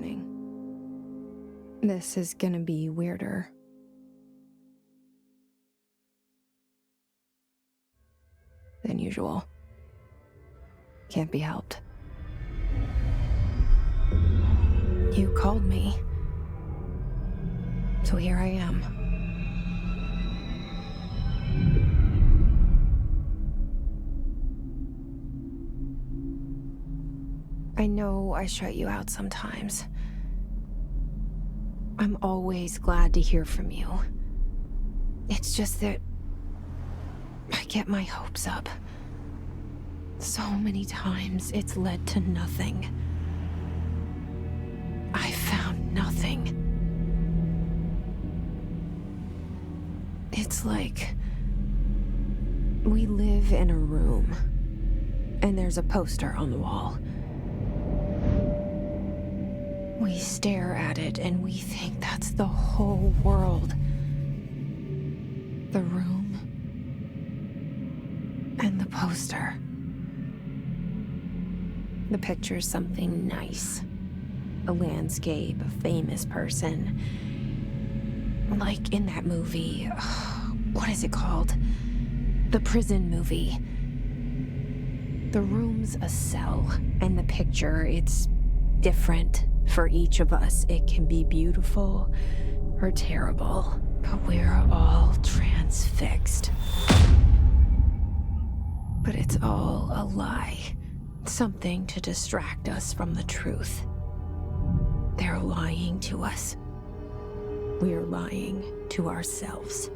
warning. This is gonna be weirder. Than usual. Can't be helped. You called me. So here I am. I know I shut you out sometimes. I'm always glad to hear from you. It's just that I get my hopes up. So many times it's led to nothing. I found nothing. It's like we live in a room, and there's a poster on the wall. We stare at it and we think that's the whole world. The room and the poster. The picture's something nice. A landscape, a famous person. Like in that movie, what is it called? The prison movie. The room's a cell, and the picture, it's different for each of us. It can be beautiful or terrible, but we're all transfixed. But it's all a lie. Something to distract us from the truth. They're lying to us. We're lying to ourselves.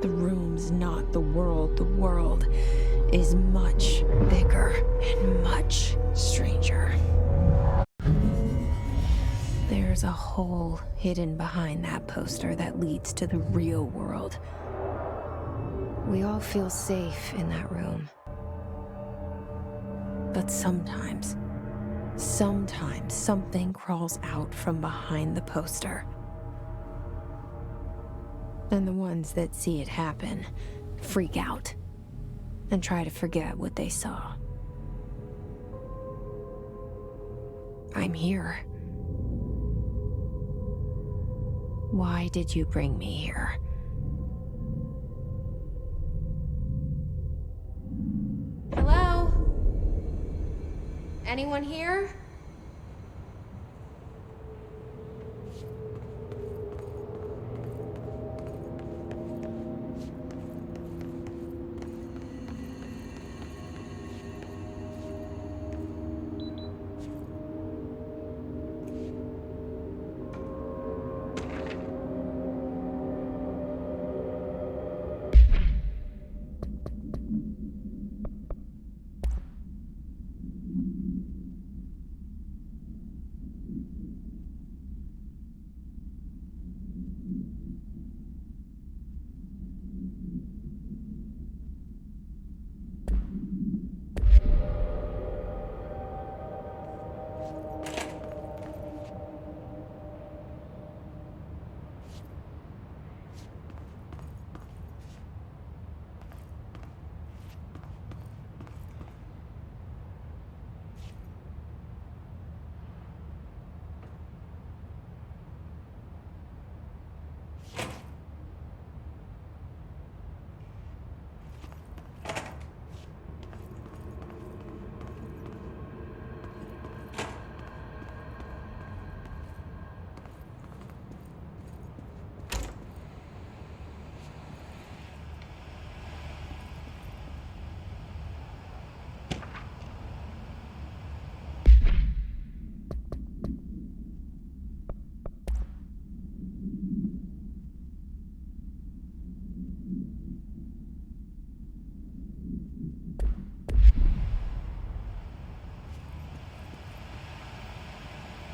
The room's not the world. The world is much bigger and much stranger. There's a hole hidden behind that poster that leads to the real world. We all feel safe in that room. But sometimes something crawls out from behind the poster. And the ones that see it happen freak out and try to forget what they saw. I'm here. Why did you bring me here? Hello? Anyone here?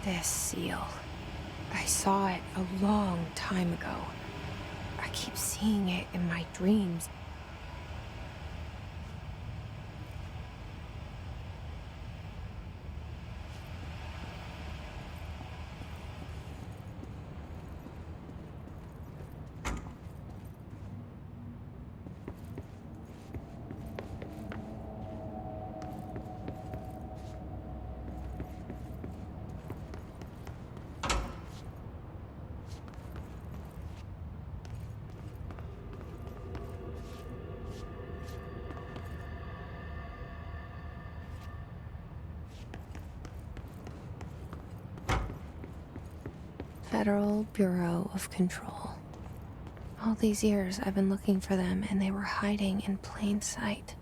This seal. I saw it a long time ago. I keep seeing it in my dreams. Federal Bureau of Control. All these years I've been looking for them, and they were hiding in plain sight.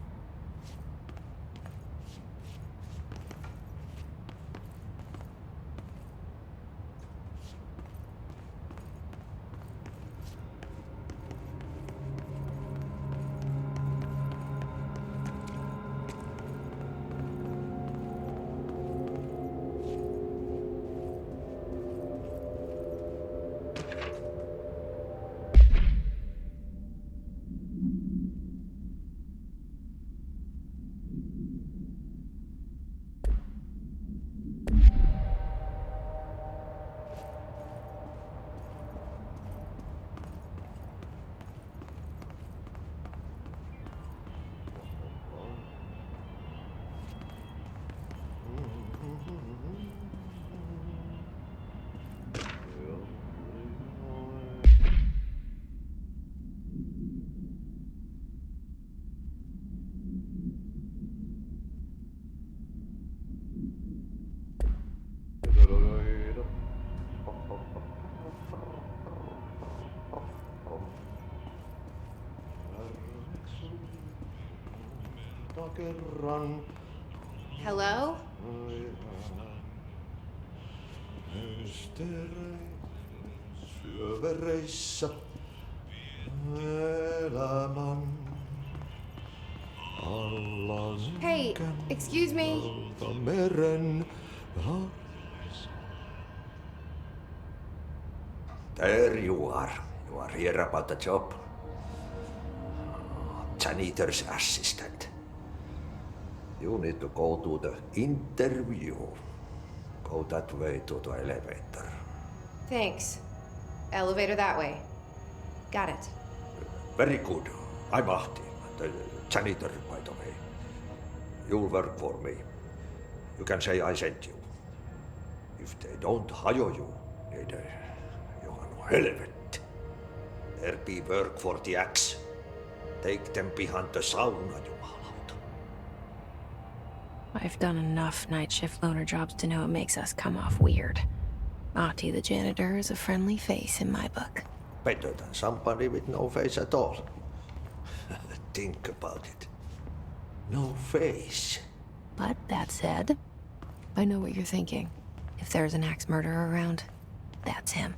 Hello? Syövereissä elämän alla Hey, excuse me. meren. There you are. You are here about the job. Janitor's assistant. You need to go to the interview. Go that way to the elevator. Thanks. Elevator that way. Got it. Very good. I'm Ahti, the janitor, by the way. You'll work for me. You can say I sent you. If they don't hire you, niin Johan helvet. There be work for the axe. Take them behind the sauna, jumalauta. I've done enough night shift loner jobs to know it makes us come off weird. Ahti the janitor is a friendly face in my book. Better than somebody with no face at all. Think about it. No face. But that said, I know what you're thinking. If there's an axe murderer around, that's him.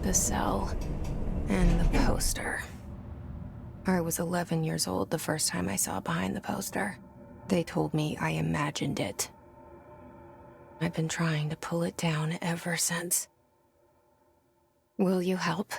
The cell and the poster. I was 11 years old the first time I saw behind the poster. They told me I imagined it. I've been trying to pull it down ever since. Will you help?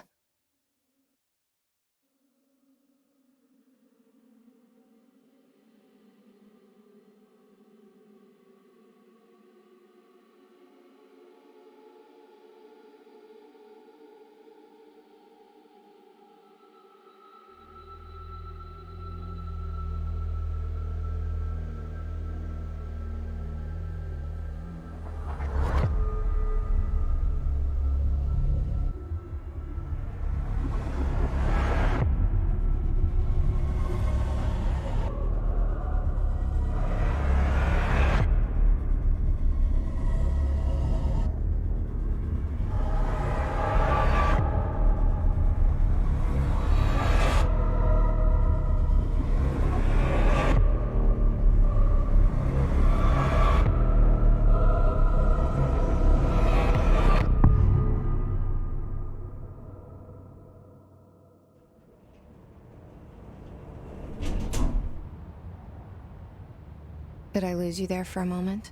Did I lose you there for a moment?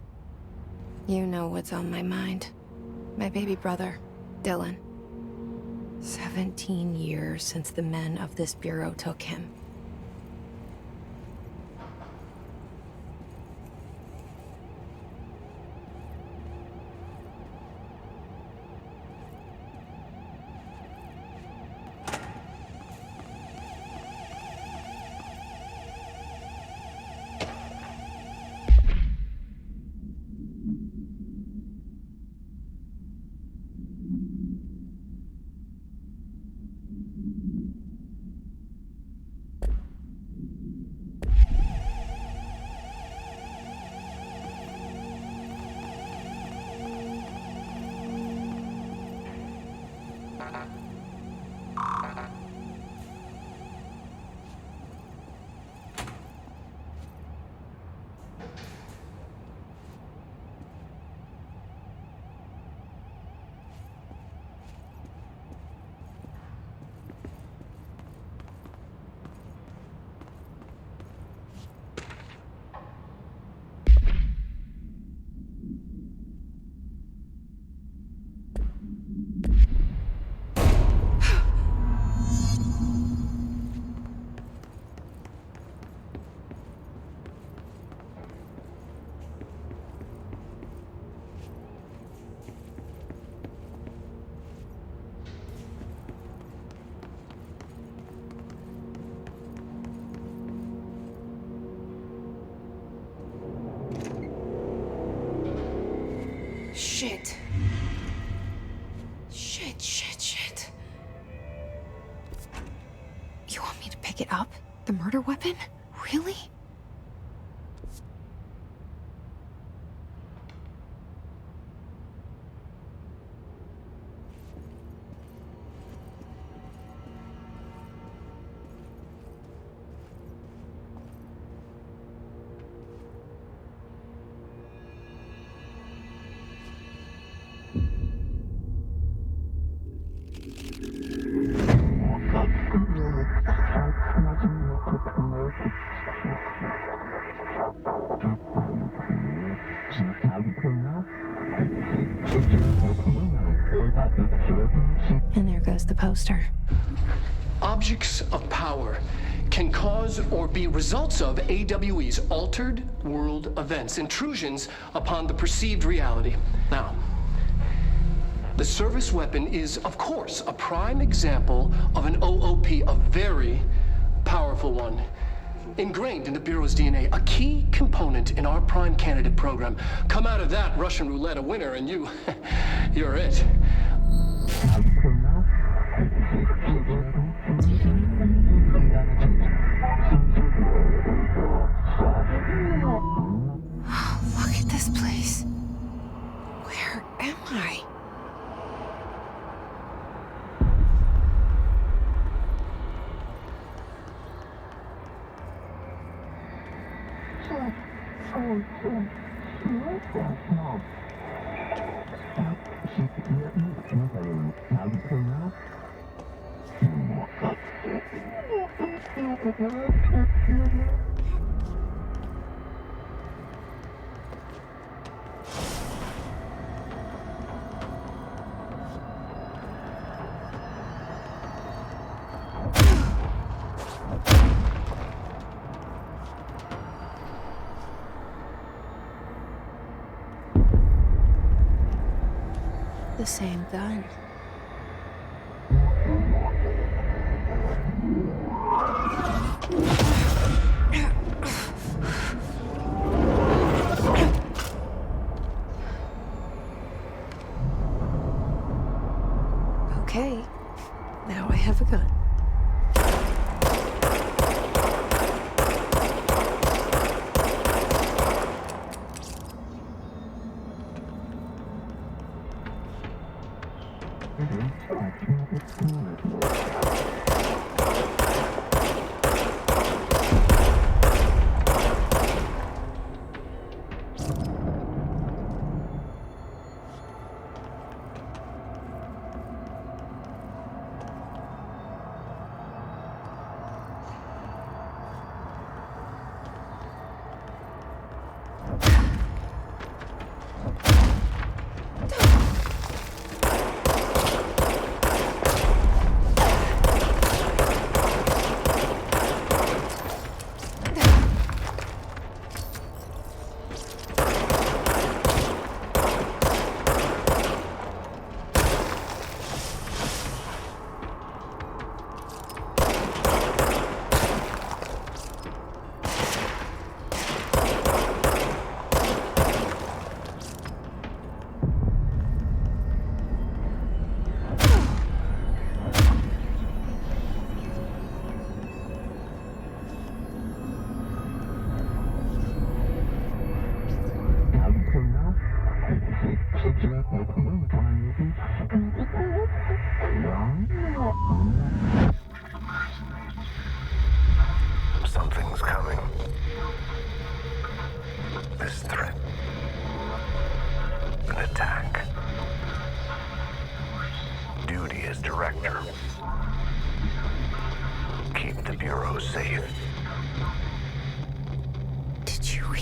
You know what's on my mind. My baby brother, Dylan. 17 years since the men of this bureau took him. Shit. Shit. You want me to pick it up? The murder weapon? Really? And there goes the poster. Objects of power can cause or be results of AWE's altered world events, intrusions upon the perceived reality. Now, the service weapon is, of course, a prime example of an OOP, a very powerful one. Ingrained in the Bureau's DNA, a key component in our prime candidate program. Come out of that Russian roulette a winner and you're it. Look at this place. Where am I? The same gun. Okay, now I have a gun.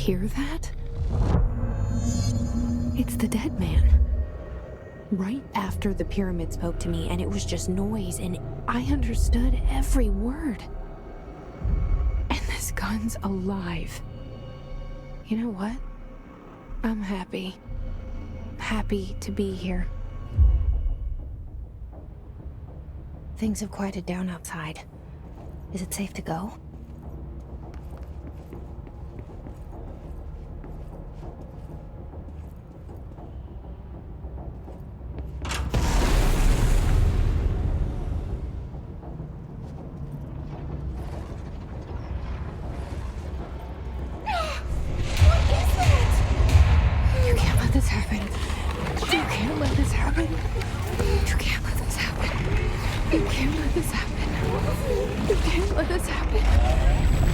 hear that? It's the dead man. Right after the pyramid spoke to me, and it was just noise, and I understood every word. And this gun's alive. You know what? I'm happy. Happy to be here. Things have quieted down outside. Is it safe to go? You can't let this happen. You can't let this happen. You can't let this happen. You can't let this happen. You can't let this happen.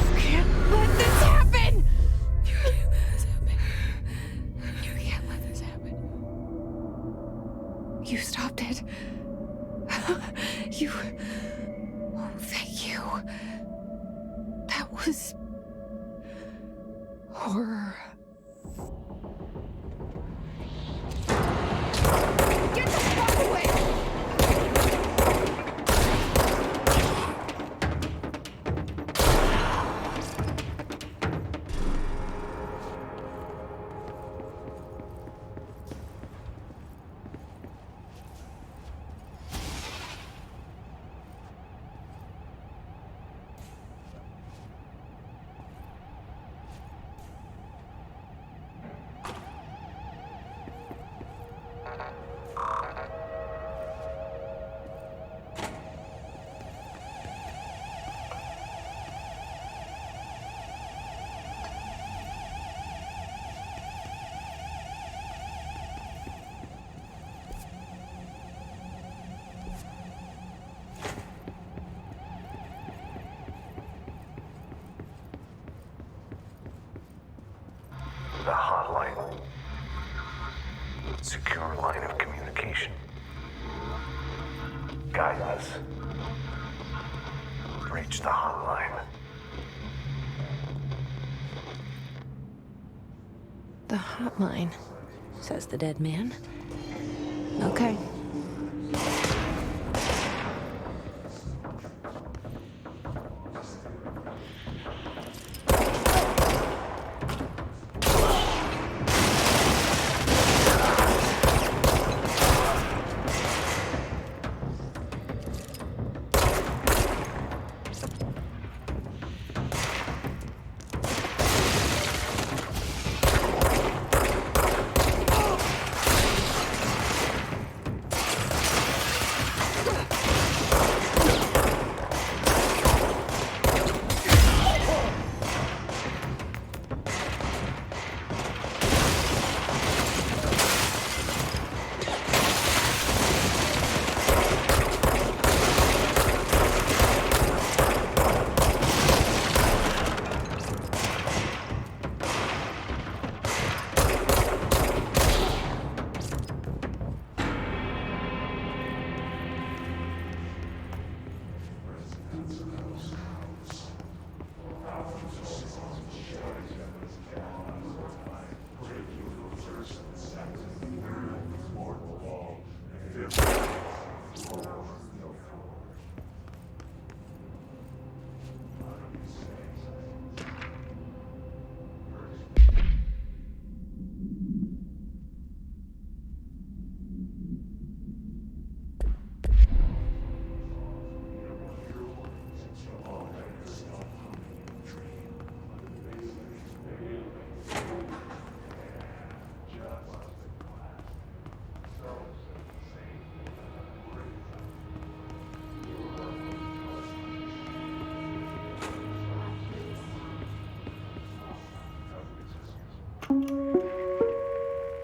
You can't let this happen. You can't let this happen. You can't let this happen. You stopped it. You. Oh, thank you. That was horror. Get the fuck away! The hotline. Secure line of communication. Guide us. Reach the hotline. The hotline, says the dead man. Okay.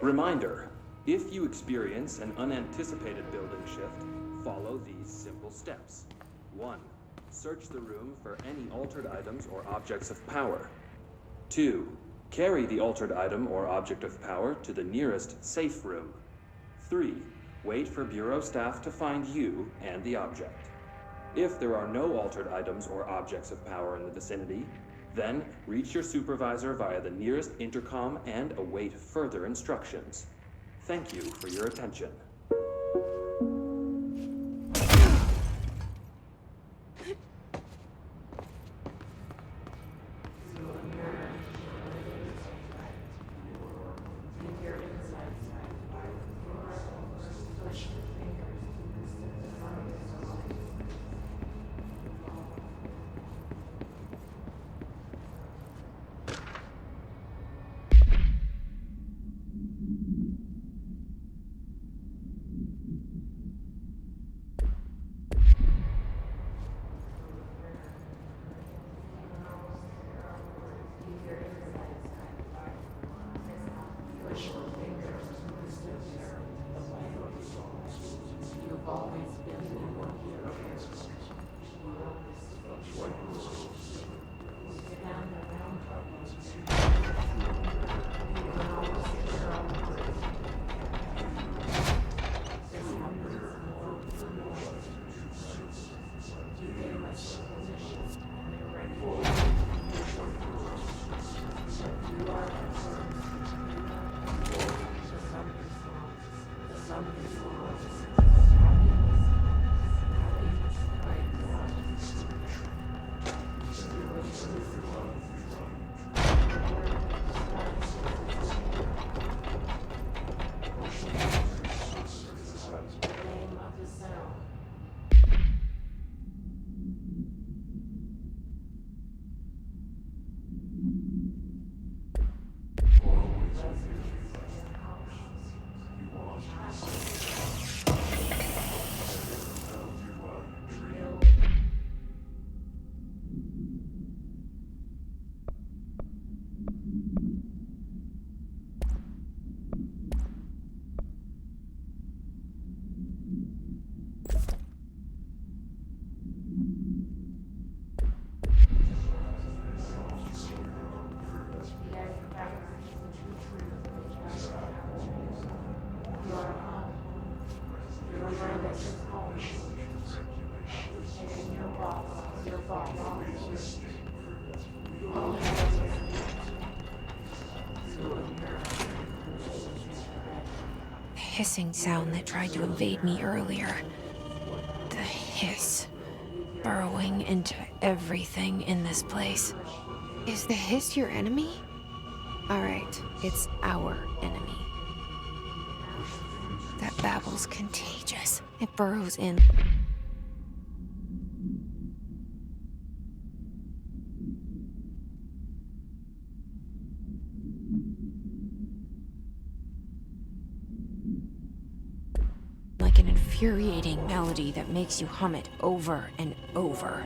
Reminder, if you experience an unanticipated building shift, follow these simple steps. 1. Search the room for any altered items or objects of power. 2. Carry the altered item or object of power to the nearest safe room. 3. Wait for Bureau staff to find you and the object. If there are no altered items or objects of power in the vicinity, Then, reach your supervisor via the nearest intercom and await further instructions. Thank you for your attention. The hissing sound that tried to invade me earlier. The hiss. Burrowing into everything in this place. Is the hiss your enemy? Alright, it's our enemy. That babble's contagious. It burrows in. Like an infuriating melody that makes you hum it over and over.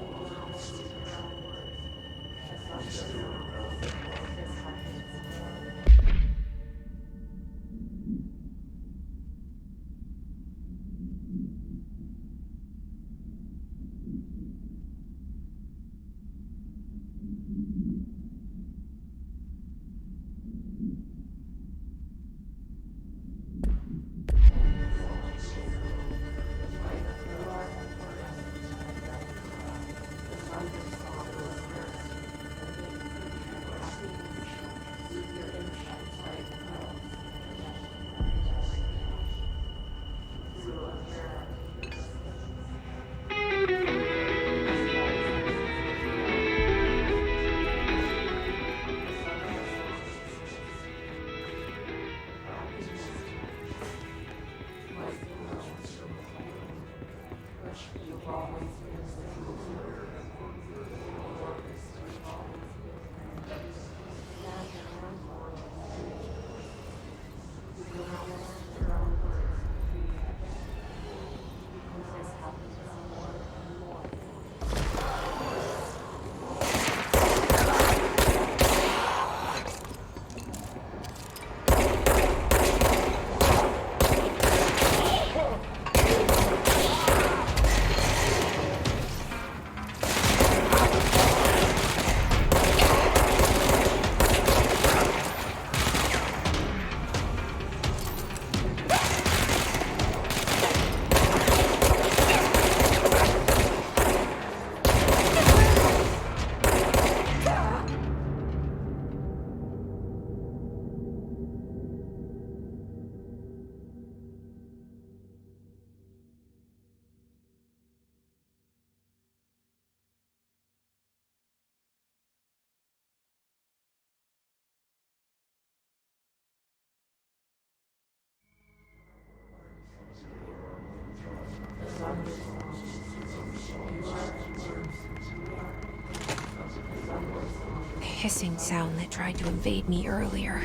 hissing sound that tried to invade me earlier.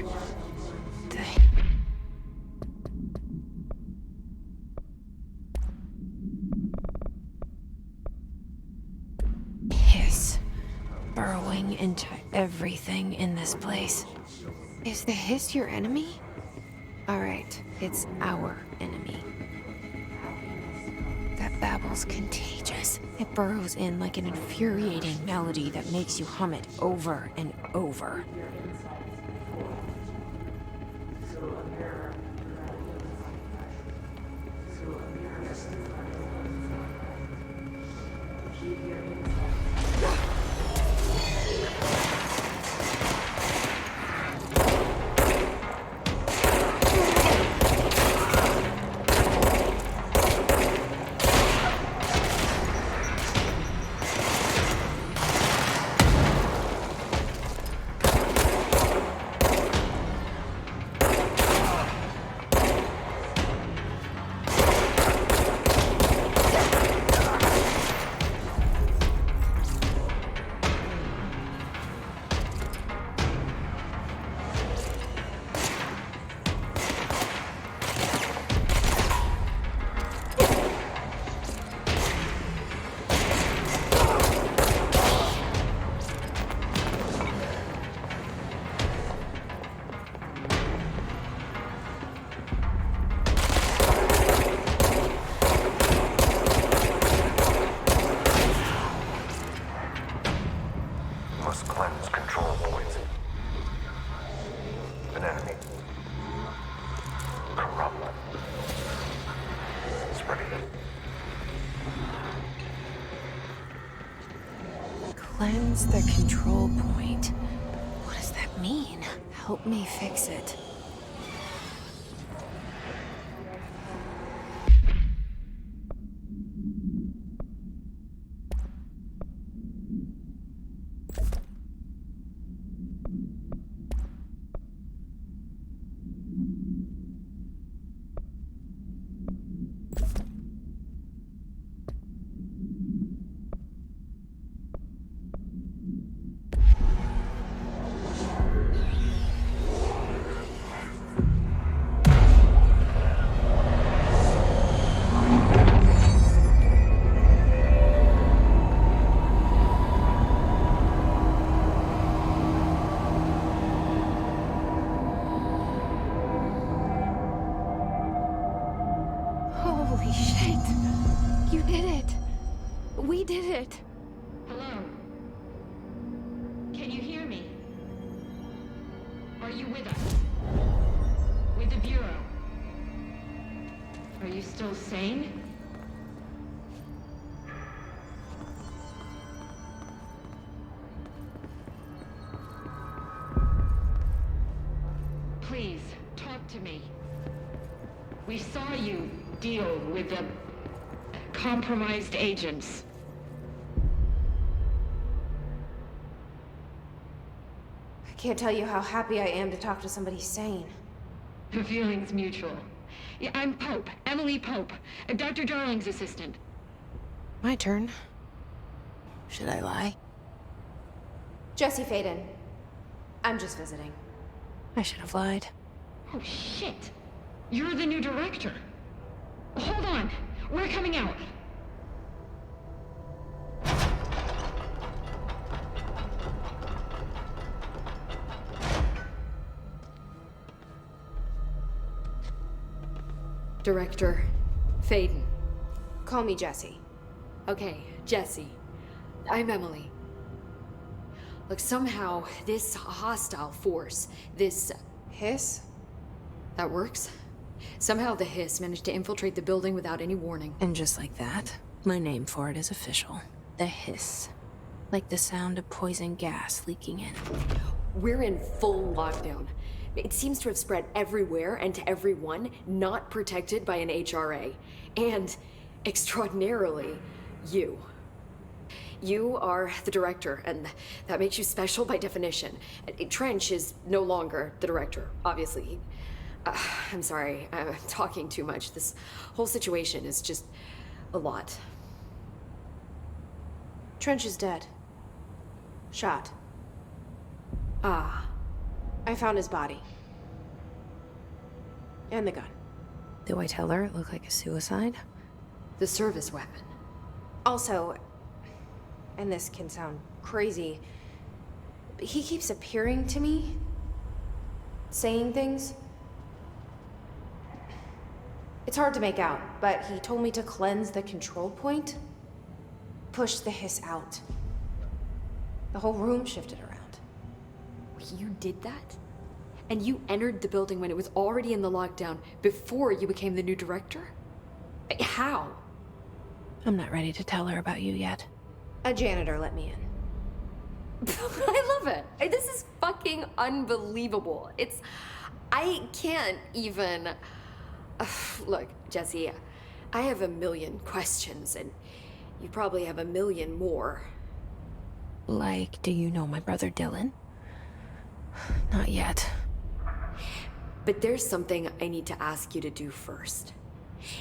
The hiss burrowing into everything in this place. Is the hiss your enemy? All right, it's our enemy. That babble's contagious. It burrows in like an infuriating melody that makes you hum it over and over. Must cleanse control points. An enemy. Corrupt. Spreading it. Cleanse the control point. What does that mean? Help me fix it. Holy shit. You did it. We did it. Hello? Can you hear me? Are you with us? With the Bureau? Are you still sane? Please, talk to me. We saw you deal with the compromised agents. I can't tell you how happy I am to talk to somebody sane. The feeling's mutual. Yeah, I'm Pope, Emily Pope, Dr. Darling's assistant. My turn. Should I lie? Jesse Faden. I'm just visiting. I should have lied. Oh, shit. You're the new director. Hold on. We're coming out. Director Faden. Call me Jesse. Okay, Jesse. I'm Emily. Look, somehow this hostile force, this... Hiss? that works? Somehow the hiss managed to infiltrate the building without any warning. And just like that, my name for it is official. The hiss. Like the sound of poison gas leaking in. We're in full lockdown. It seems to have spread everywhere and to everyone not protected by an HRA. And, extraordinarily, you. You are the director, and that makes you special by definition. Trench is no longer the director, obviously. I'm sorry, I'm talking too much. This whole situation is just a lot. Trench is dead. Shot. Ah, I found his body. And the gun. Do I tell her it looked like a suicide? the service weapon. Also, and this can sound crazy, but he keeps appearing to me, saying things. It's hard to make out, but he told me to cleanse the control point, push the hiss out. The whole room shifted around. You did that? And you entered the building when it was already in the lockdown before you became the new director? How? I'm not ready to tell her about you yet. A janitor let me in. I love it. This is fucking unbelievable. I can't even... Look, Jesse, I have a million questions, and you probably have a million more. Like, do you know my brother Dylan? Not yet. But there's something I need to ask you to do first.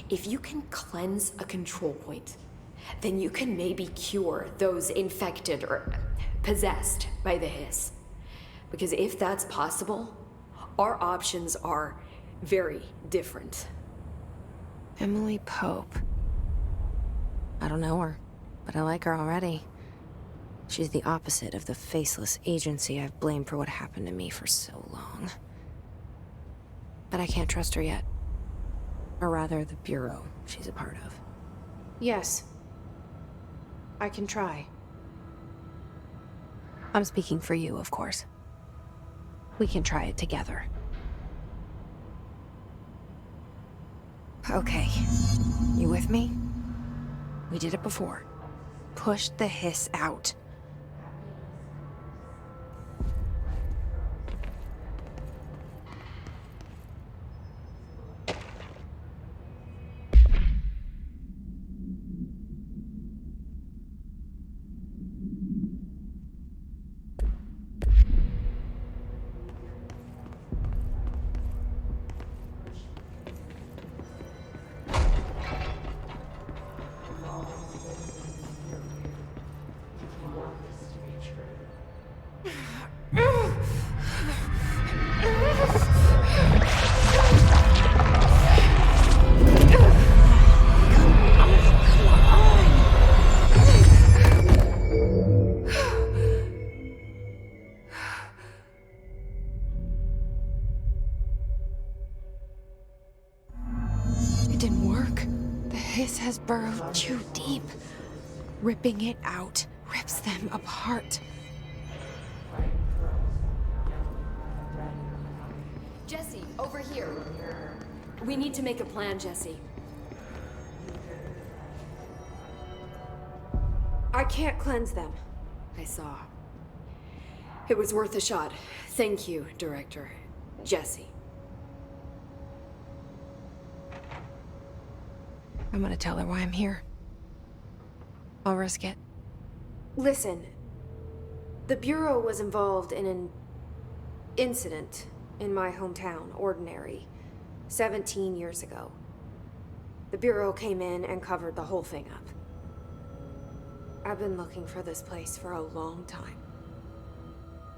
If you can cleanse a control point, then you can maybe cure those infected or possessed by the hiss. Because if that's possible, our options are very different. Emily Pope. I don't know her, but I like her already. She's the opposite of the faceless agency I've blamed for what happened to me for so long. But I can't trust her yet. Or rather, the Bureau she's a part of. Yes. I can try. I'm speaking for you, of course. We can try it together. Okay. You with me? We did it before. Push the hiss out. It didn't work. The hiss has burrowed too deep. Ripping it out rips them apart. Jesse, over here. We need to make a plan, Jesse. I can't cleanse them. I saw. It was worth a shot. Thank you, Director. Jesse. I'm gonna tell her why I'm here. I'll risk it. Listen, the Bureau was involved in an incident in my hometown, Ordinary, 17 years ago. The Bureau came in and covered the whole thing up. I've been looking for this place for a long time.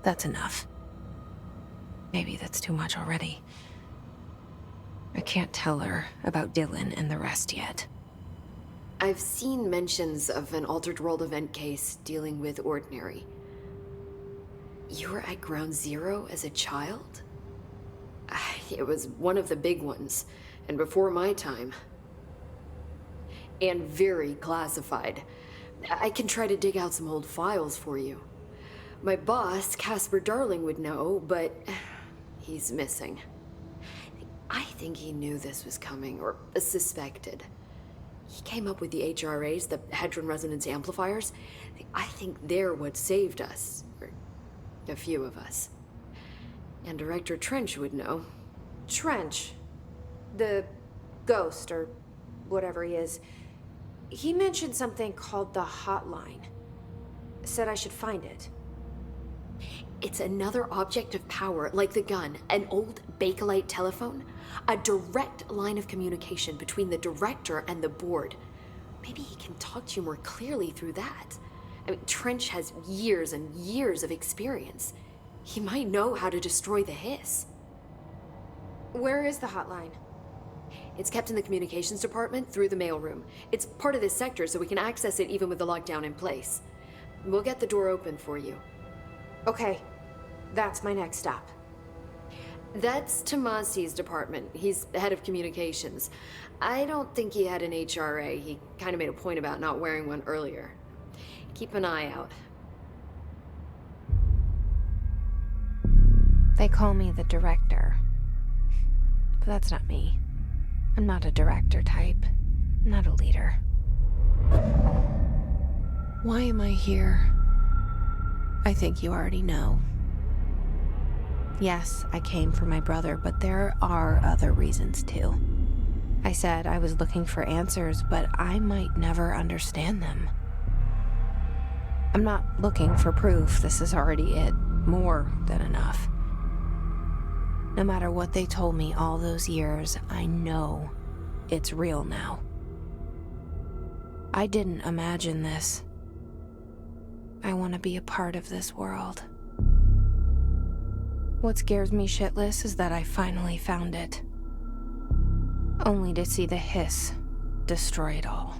That's enough. Maybe that's too much already. I can't tell her about Dylan and the rest yet. I've seen mentions of an Altered World event case dealing with Ordinary. You were at Ground Zero as a child? It was one of the big ones, and before my time. And very classified. I can try to dig out some old files for you. My boss, Casper Darling, would know, but he's missing. I think he knew this was coming, or suspected. He came up with the HRAs, the Hadron Resonance Amplifiers. I think they're what saved us. Or a few of us. And Director Trench would know. Trench, the ghost, or whatever he is, he mentioned something called the Hotline. Said I should find it. It's another object of power, like the gun, an old Bakelite telephone, a direct line of communication between the director and the board. Maybe he can talk to you more clearly through that. I mean, Trench has years and years of experience. He might know how to destroy the Hiss. Where is the hotline? It's kept in the communications department through the mailroom. It's part of this sector, so we can access it even with the lockdown in place. We'll get the door open for you. Okay, that's my next stop. That's Tomasi's department. He's head of communications. I don't think he had an HRA. He kind of made a point about not wearing one earlier. Keep an eye out. They call me the director. But that's not me. I'm not a director type. I'm not a leader. Why am I here? I think you already know. Yes, I came for my brother, but there are other reasons too. I said I was looking for answers, but I might never understand them. I'm not looking for proof. This is already it. More than enough. No matter what they told me all those years, I know it's real now. I didn't imagine this. I want to be a part of this world. What scares me shitless is that I finally found it. Only to see the Hiss destroy it all.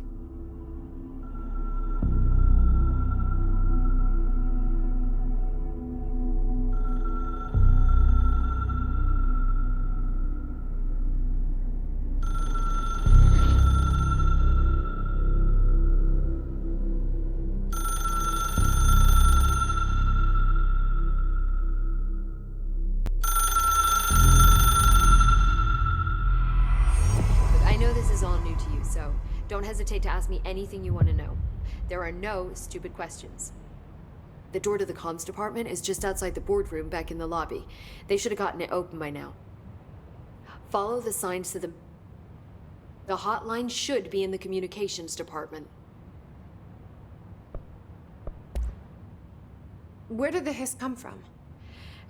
Don't hesitate to ask me anything you want to know. There are no stupid questions. The door to the comms department is just outside the boardroom back in the lobby. They should have gotten it open by now. Follow the signs to the... The hotline should be in the communications department. Where did the Hiss come from?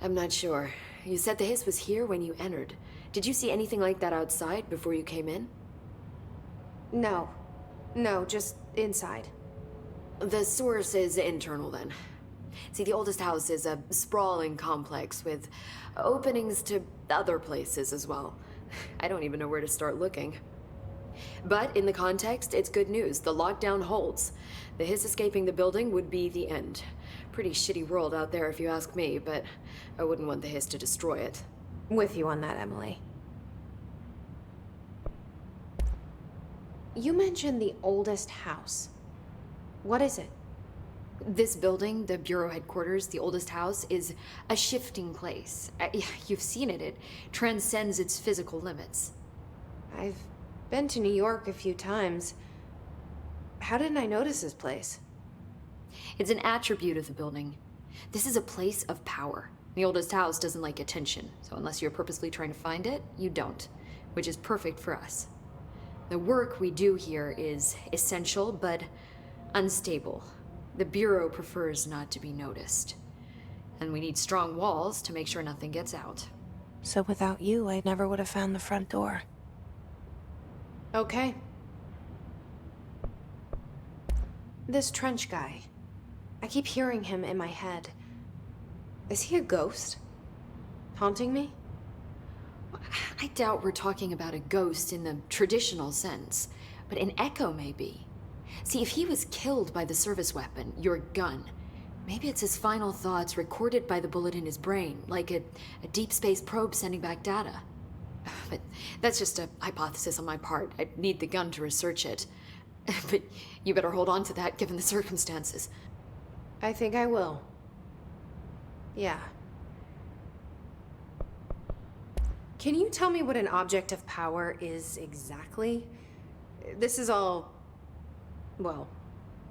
I'm not sure. You said the Hiss was here when you entered. Did you see anything like that outside before you came in? No, just inside. The source is internal, then. See, the oldest house is a sprawling complex with openings to other places as well. I don't even know where to start looking. But in the context, it's good news. The lockdown holds. The Hiss escaping the building would be the end. Pretty shitty world out there if you ask me, but I wouldn't want the Hiss to destroy it. With you on that, Emily. You mentioned the oldest house. What is it? This building, the Bureau headquarters, the oldest house, is a shifting place. You've seen it. It transcends its physical limits. I've been to New York a few times. How didn't I notice this place? It's an attribute of the building. This is a place of power. The oldest house doesn't like attention, so unless you're purposely trying to find it, you don't, which is perfect for us. The work we do here is essential, but unstable. The Bureau prefers not to be noticed. And we need strong walls to make sure nothing gets out. So without you, I never would have found the front door. Okay. This Trench guy. I keep hearing him in my head. Is he a ghost? Haunting me? I doubt we're talking about a ghost in the traditional sense, but an echo maybe. See, if he was killed by the service weapon, your gun, maybe it's his final thoughts recorded by the bullet in his brain, like a deep space probe sending back data. But that's just a hypothesis on my part. I'd need the gun to research it. But you better hold on to that given the circumstances. I think I will. Yeah. Can you tell me what an object of power is exactly? This is all, well,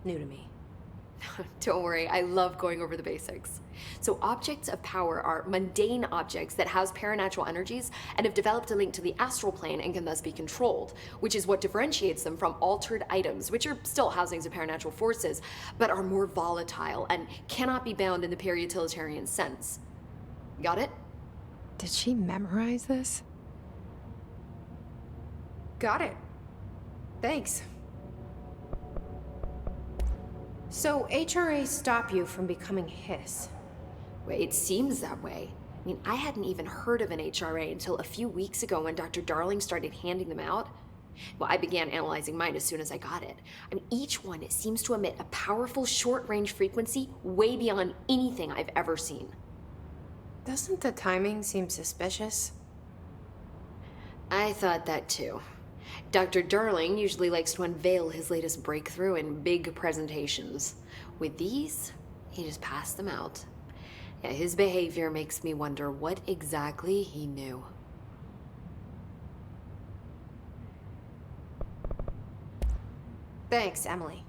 new to me. Don't worry, I love going over the basics. So objects of power are mundane objects that house paranatural energies and have developed a link to the astral plane and can thus be controlled, which is what differentiates them from altered items, which are still housings of paranatural forces, but are more volatile and cannot be bound in the peri-utilitarian sense. Got it? Did she memorize this? Got it. Thanks. So HRA stop you from becoming Hiss. It seems that way. I mean, I hadn't even heard of an HRA until a few weeks ago when Dr. Darling started handing them out. Well, I began analyzing mine as soon as I got it. I mean, each one seems to emit a powerful short-range frequency way beyond anything I've ever seen. Doesn't the timing seem suspicious? I thought that too. Dr. Darling usually likes to unveil his latest breakthrough in big presentations. With these, he just passed them out. Yeah, his behavior makes me wonder what exactly he knew. Thanks, Emily.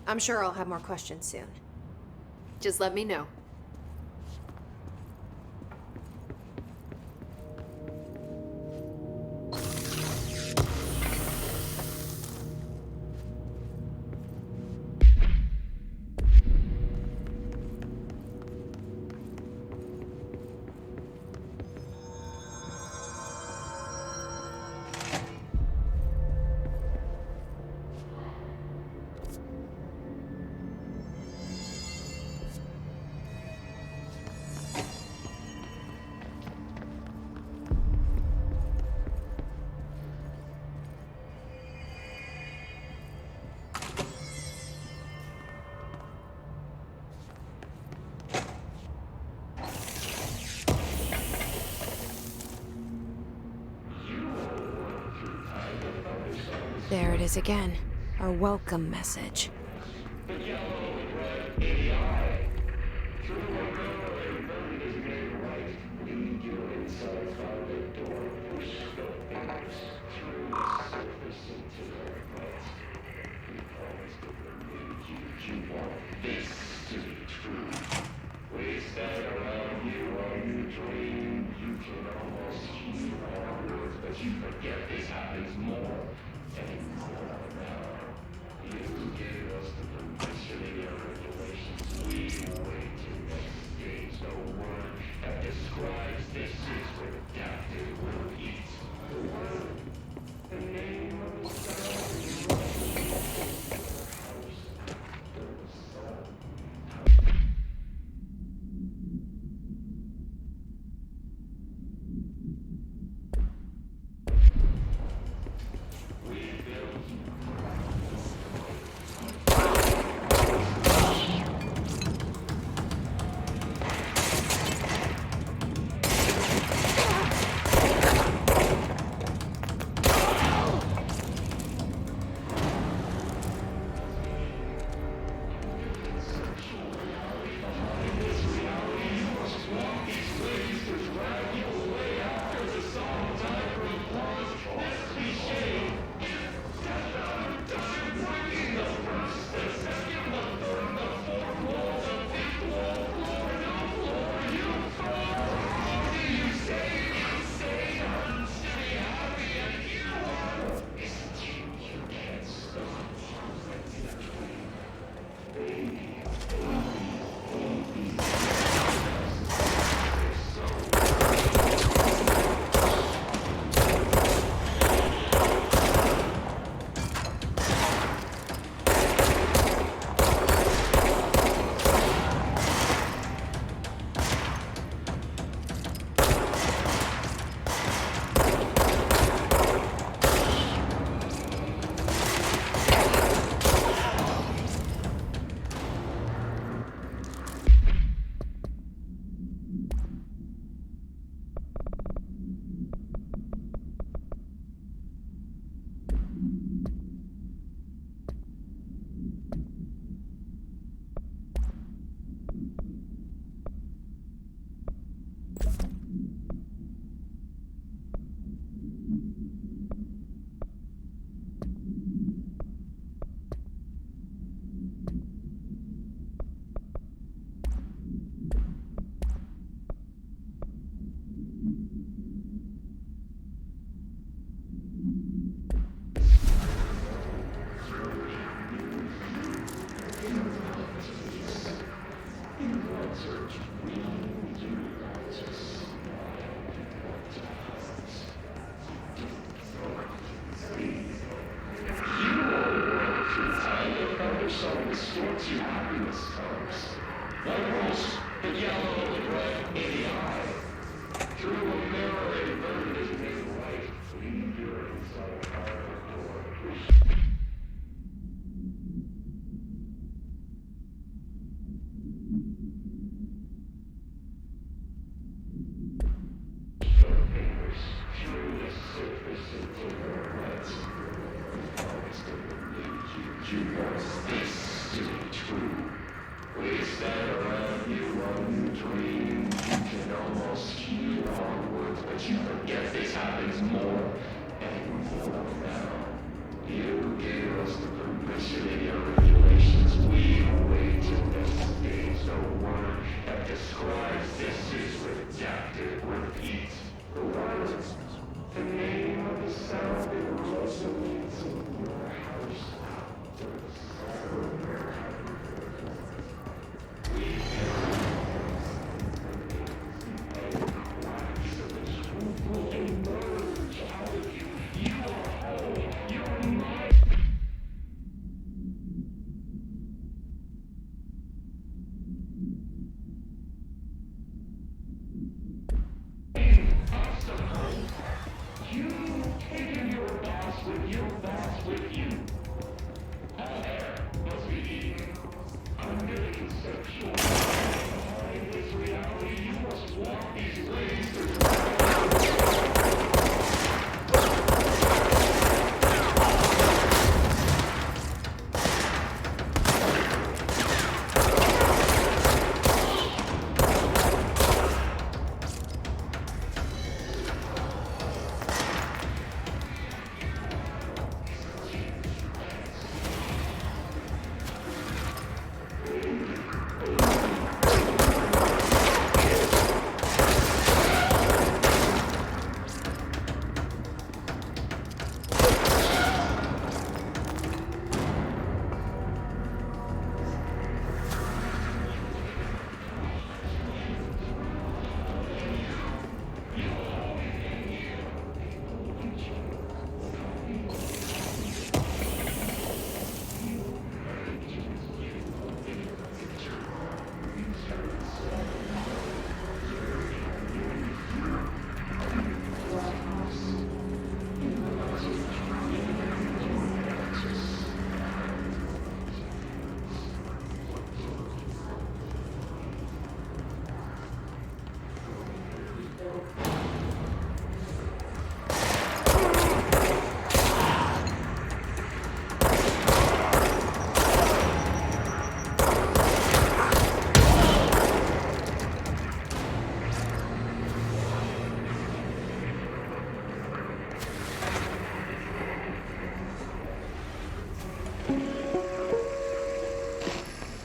I'm sure I'll have more questions soon. Just let me know. There it is again. Our welcome message.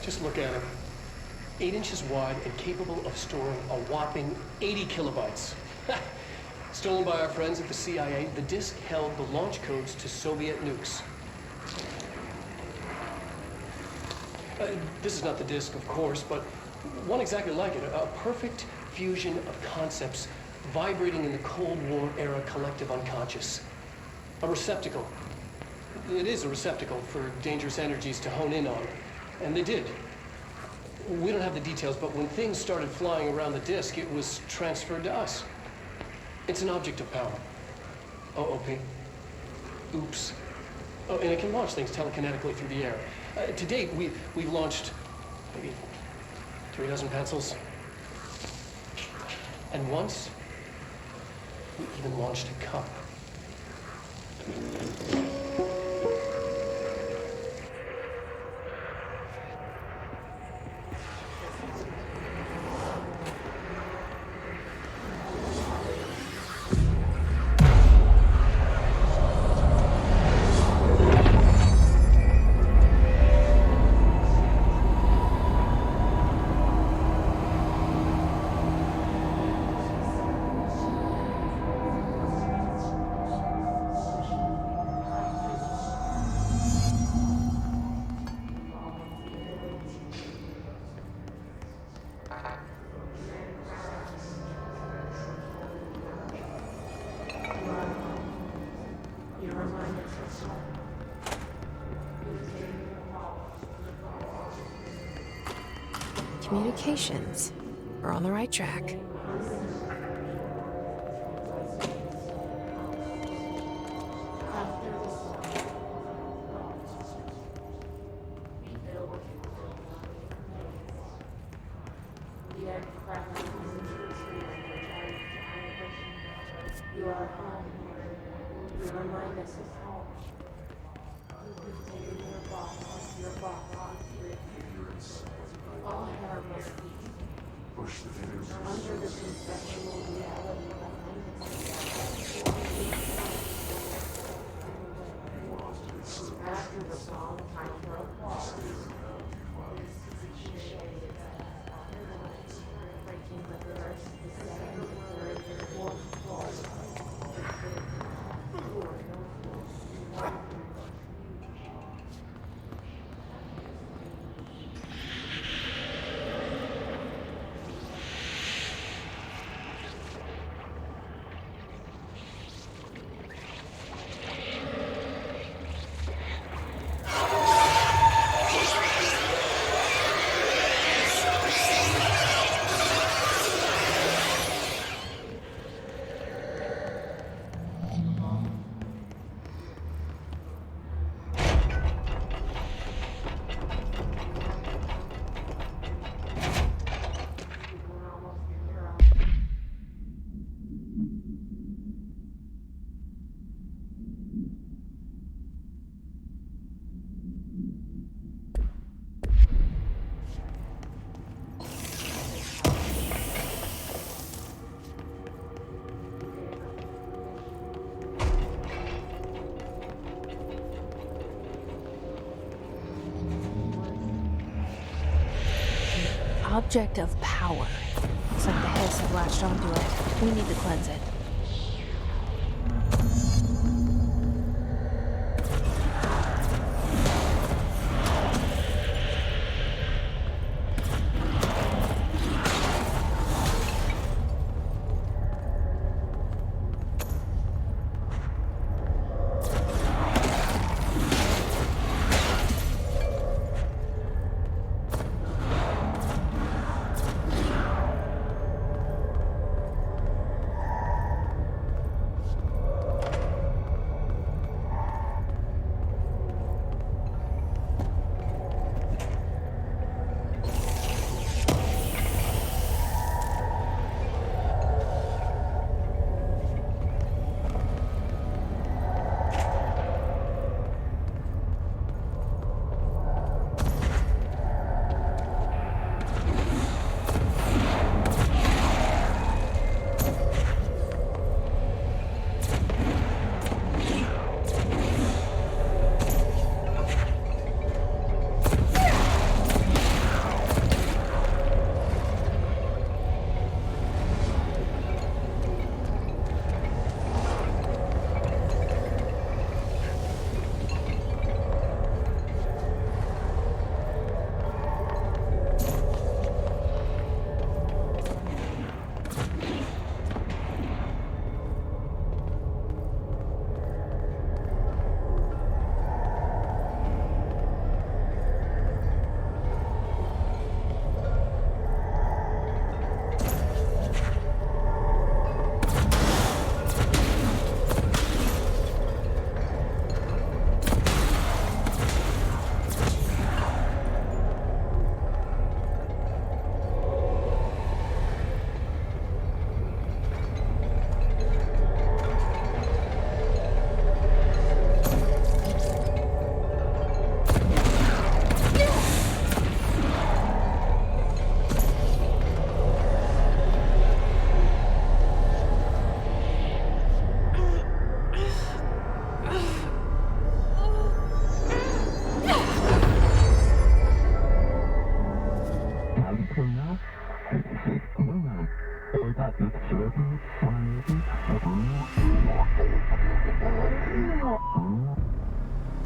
Just look at it. 8 inches wide and capable of storing a whopping 80 kilobytes. Stolen by our friends at the CIA, the disk held the launch codes to Soviet nukes. This is not the disk, of course, but one exactly like it. A perfect fusion of concepts vibrating in the Cold War era collective unconscious. A receptacle. It is a receptacle for dangerous energies to hone in on. And they did. We don't have the details, but when things started flying around the disk, it was transferred to us. It's an object of power. OOP. Oops. Oh, and it can launch things telekinetically through the air. To date, we've launched maybe 3 dozen pencils. And once, we even launched a cup. Communications. We're on the right track. You are home. You remind us of home. You've taken your boss. Object of power. Looks like the Hiss have latched onto it. We need to cleanse it.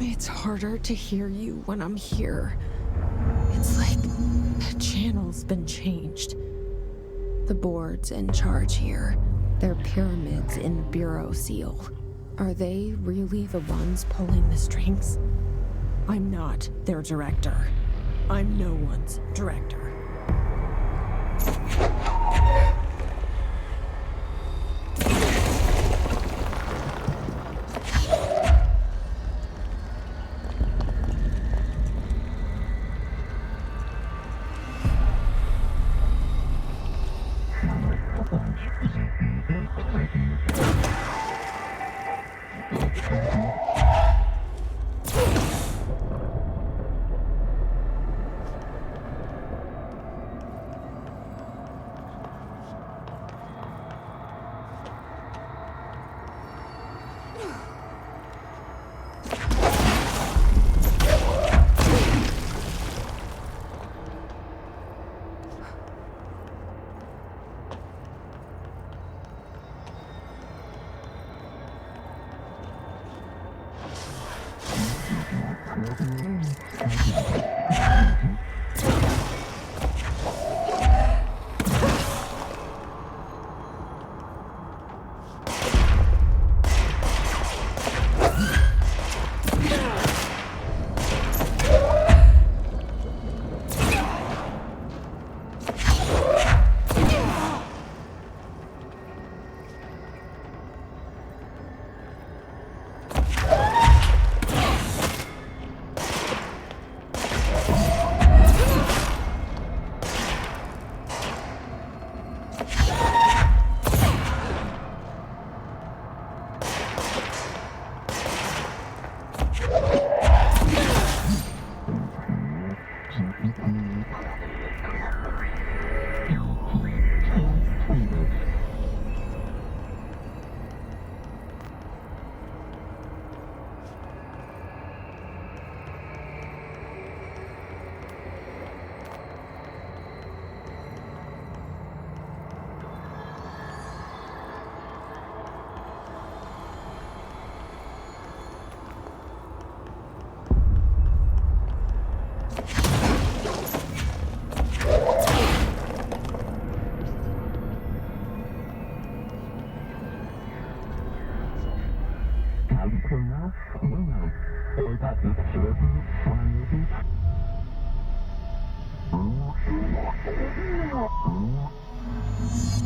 It's harder to hear you when I'm here. It's like the channel's been changed. The board's in charge here. They're pyramids in the Bureau seal. Are they really the ones pulling the strings? I'm not their director. I'm no one's director.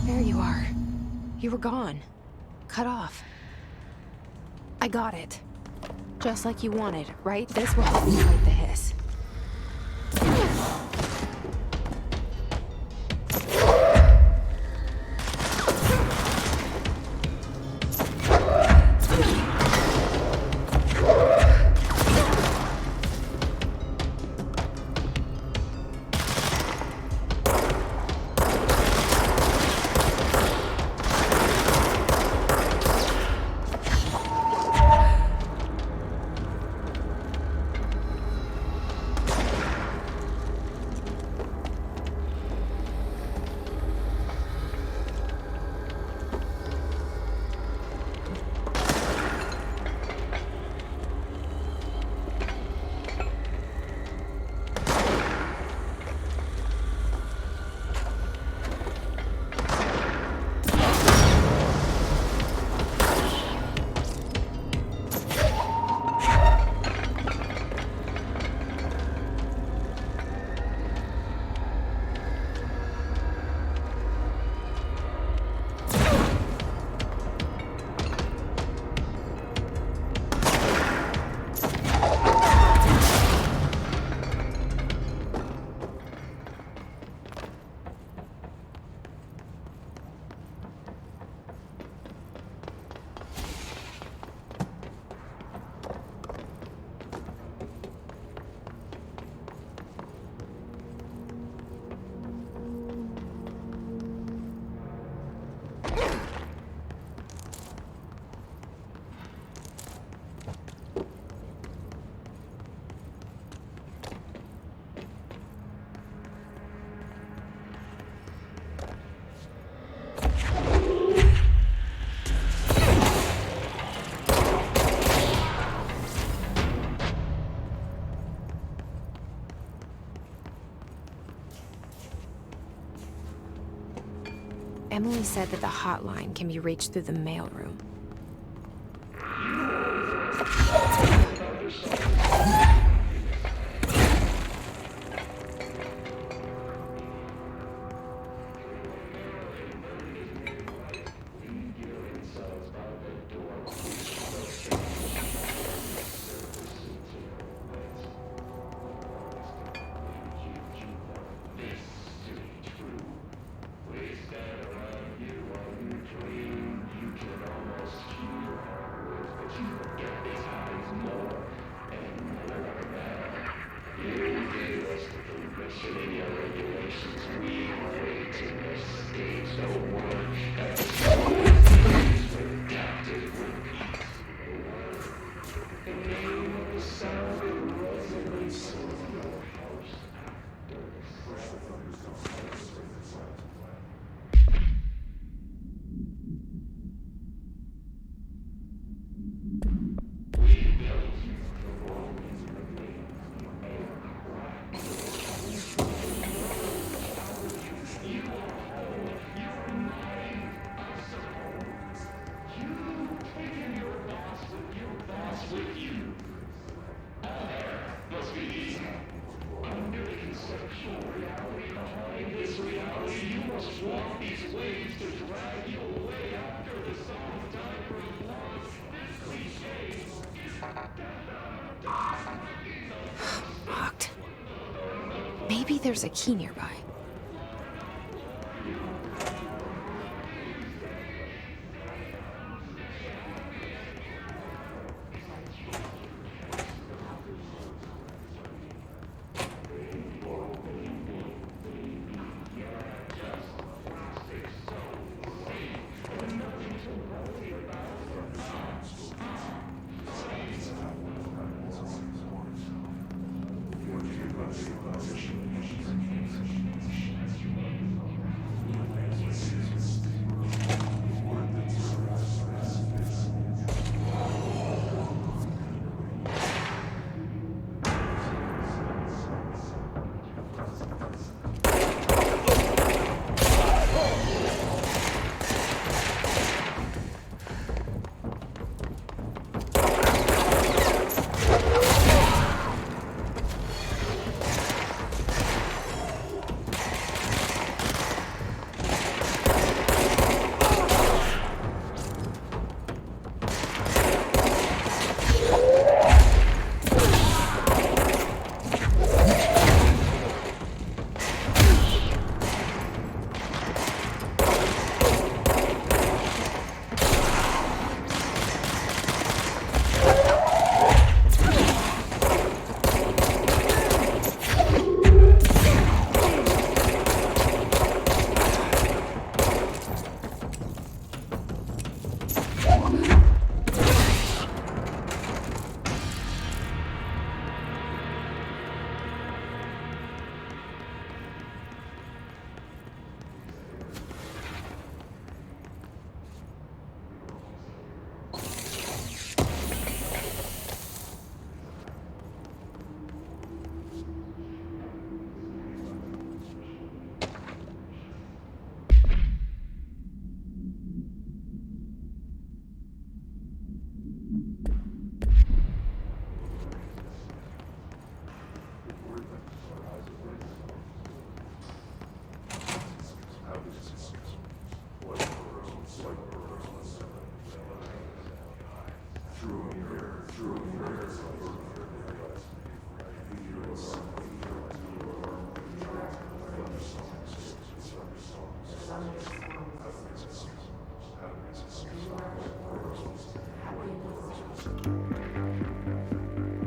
There you are. You were gone. Cut off. I got it. Just like you wanted, right? This will help me fight the hiss. Emily said that the hotline can be reached through the mailroom. Locked. Maybe there's a key nearby.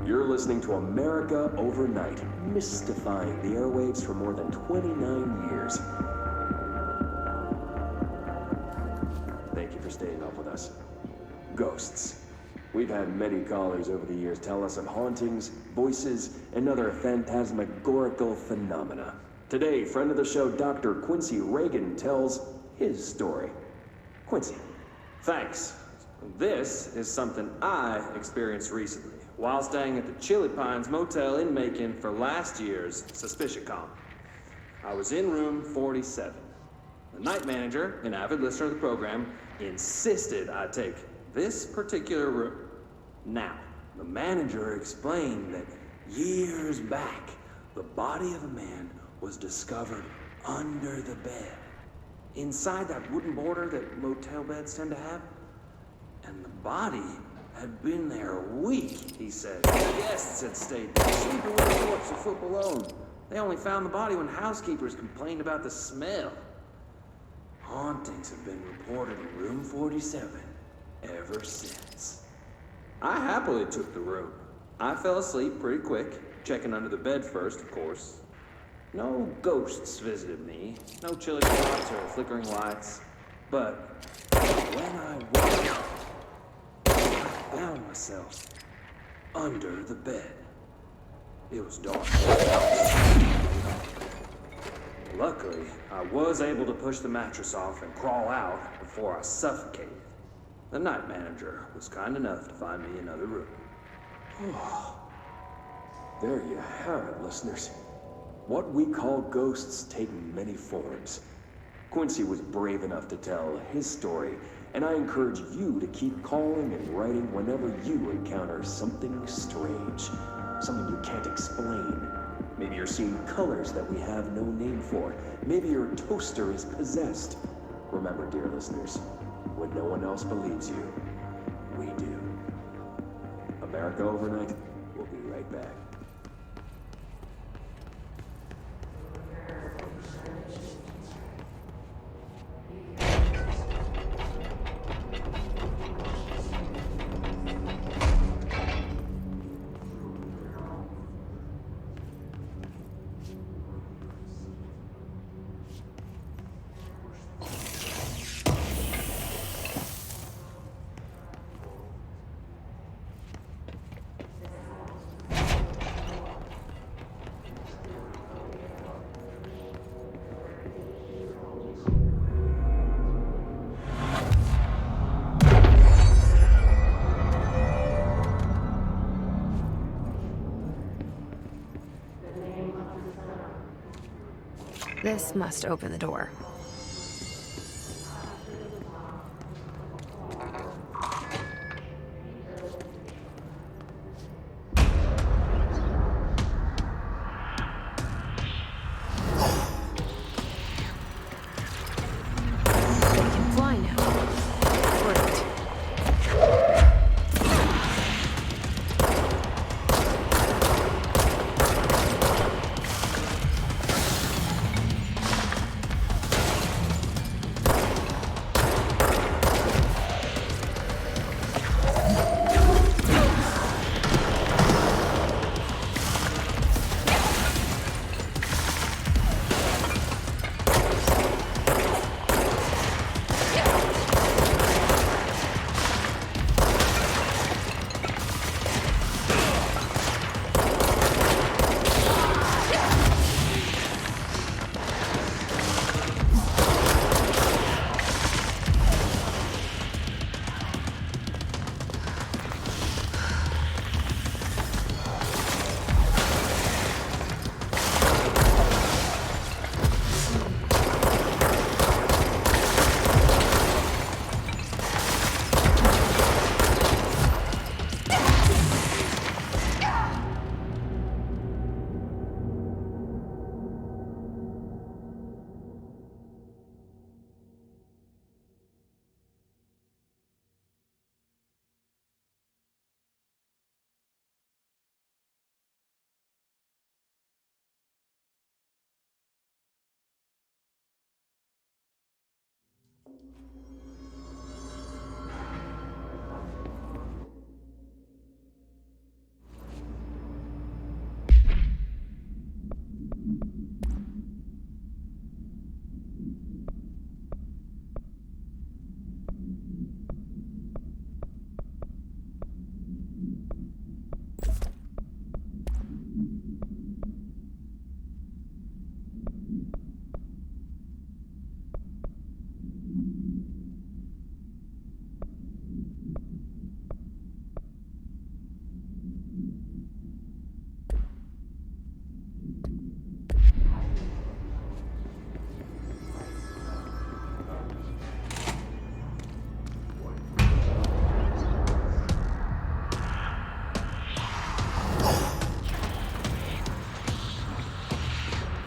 You're listening to America Overnight, mystifying the airwaves for more than 29 years. Thank you for staying up with us. Ghosts. We've had many callers over the years tell us of hauntings, voices, and other phantasmagorical phenomena. Today, friend of the show, Dr. Quincy Reagan, tells his story. Quincy. Thanks. This is something I experienced recently while staying at the Chili Pines Motel in Macon for last year's SuspiciaCon. I was in room 47. The night manager, an avid listener of the program, insisted I take this particular room. Now, the manager explained that years back, the body of a man was discovered under the bed, inside that wooden border that motel beds tend to have. And the body had been there a week, he said. The guests had stayed sleeping with the corpse a foot below. They only found the body when housekeepers complained about the smell. Hauntings have been reported in room 47 ever since. I happily took the room. I fell asleep pretty quick, checking under the bed first, of course. No ghosts visited me, no chilly spots or flickering lights. But when I woke up, I found myself under the bed. It was dark. Luckily, I was able to push the mattress off and crawl out before I suffocated. The night manager was kind enough to find me another room. There you have it, listeners. What we call ghosts take many forms. Quincy was brave enough to tell his story and I encourage you to keep calling and writing whenever you encounter something strange, something you can't explain. Maybe you're seeing colors that we have no name for. Maybe your toaster is possessed. Remember, dear listeners, when no one else believes you, we do. America Overnight, we'll be right back. This must open the door. They can fly now. Great.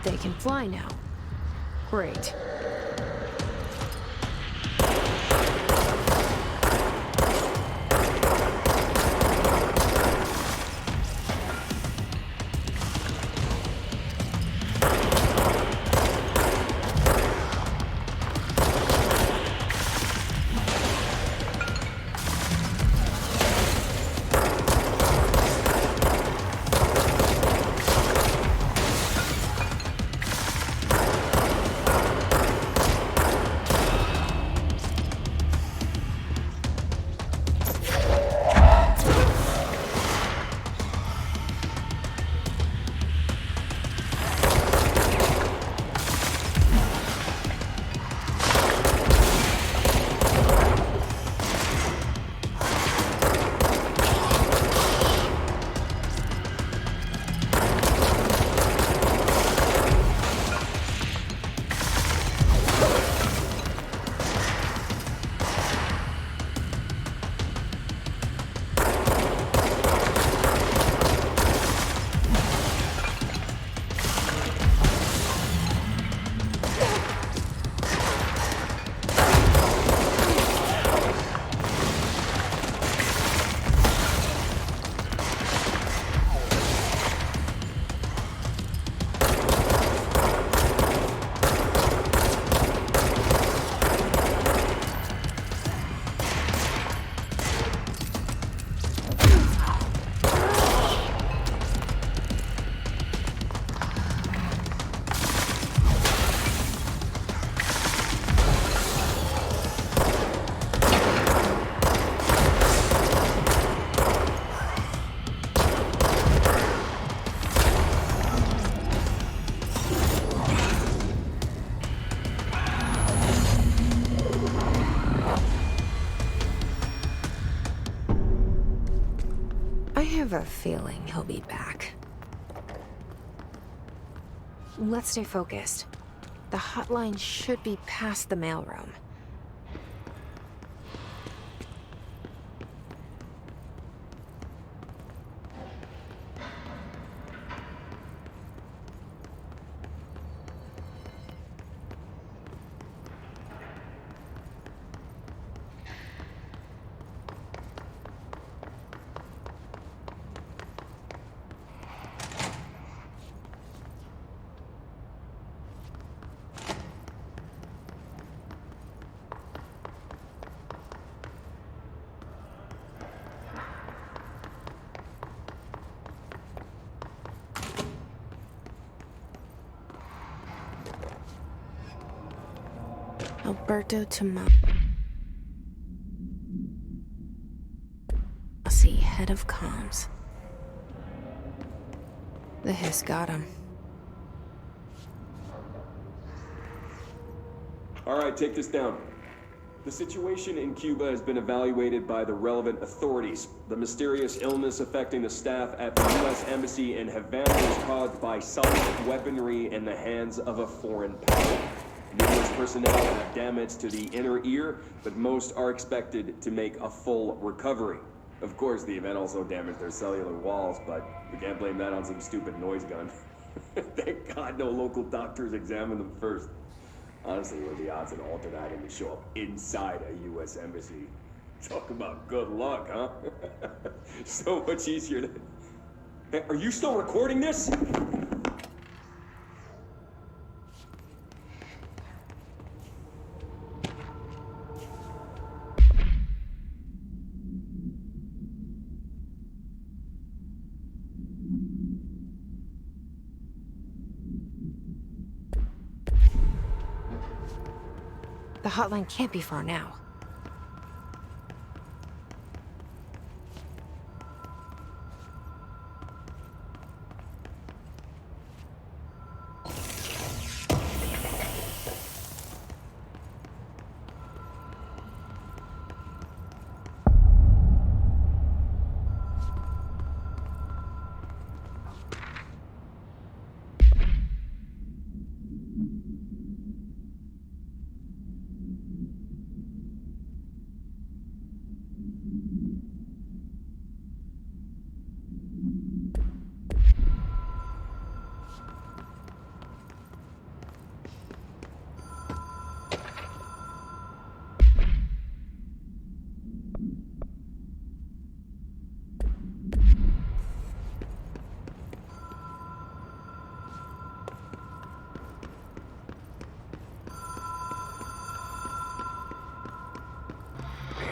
They can fly now. Great. I have a feeling he'll be back. Let's stay focused. The hotline should be past the mailroom. Alberto Tomasi, head of comms. The hiss got him. All right, take this down. The situation in Cuba has been evaluated by the relevant authorities. The mysterious illness affecting the staff at the U.S. Embassy in Havana was caused by silent weaponry in the hands of a foreign power. Numerous personnel have damage to the inner ear, but most are expected to make a full recovery. Of course, the event also damaged their cellular walls, but we can't blame that on some stupid noise gun. Thank God no local doctors examined them first. Honestly, what are the odds an altered item would show up inside a U.S. embassy? Talk about good luck, huh? So much easier to... Hey, are you still recording this? The hotline can't be far now.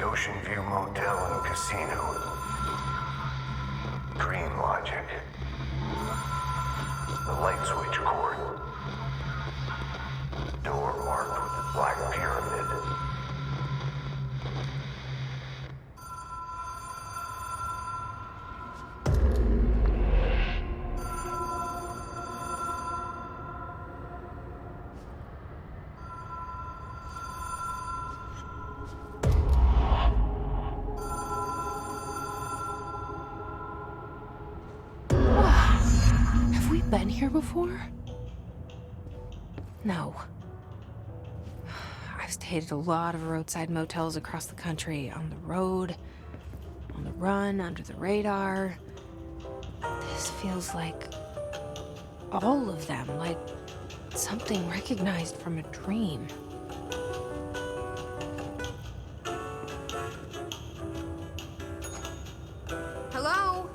Ocean View Motel and Casino. Green Logic. The light switch cord. Door marked with the Black Pyramid. Been here before? No. I've stayed at a lot of roadside motels across the country, on the road, on the run, under the radar. This feels like all of them, like something recognized from a dream. Hello?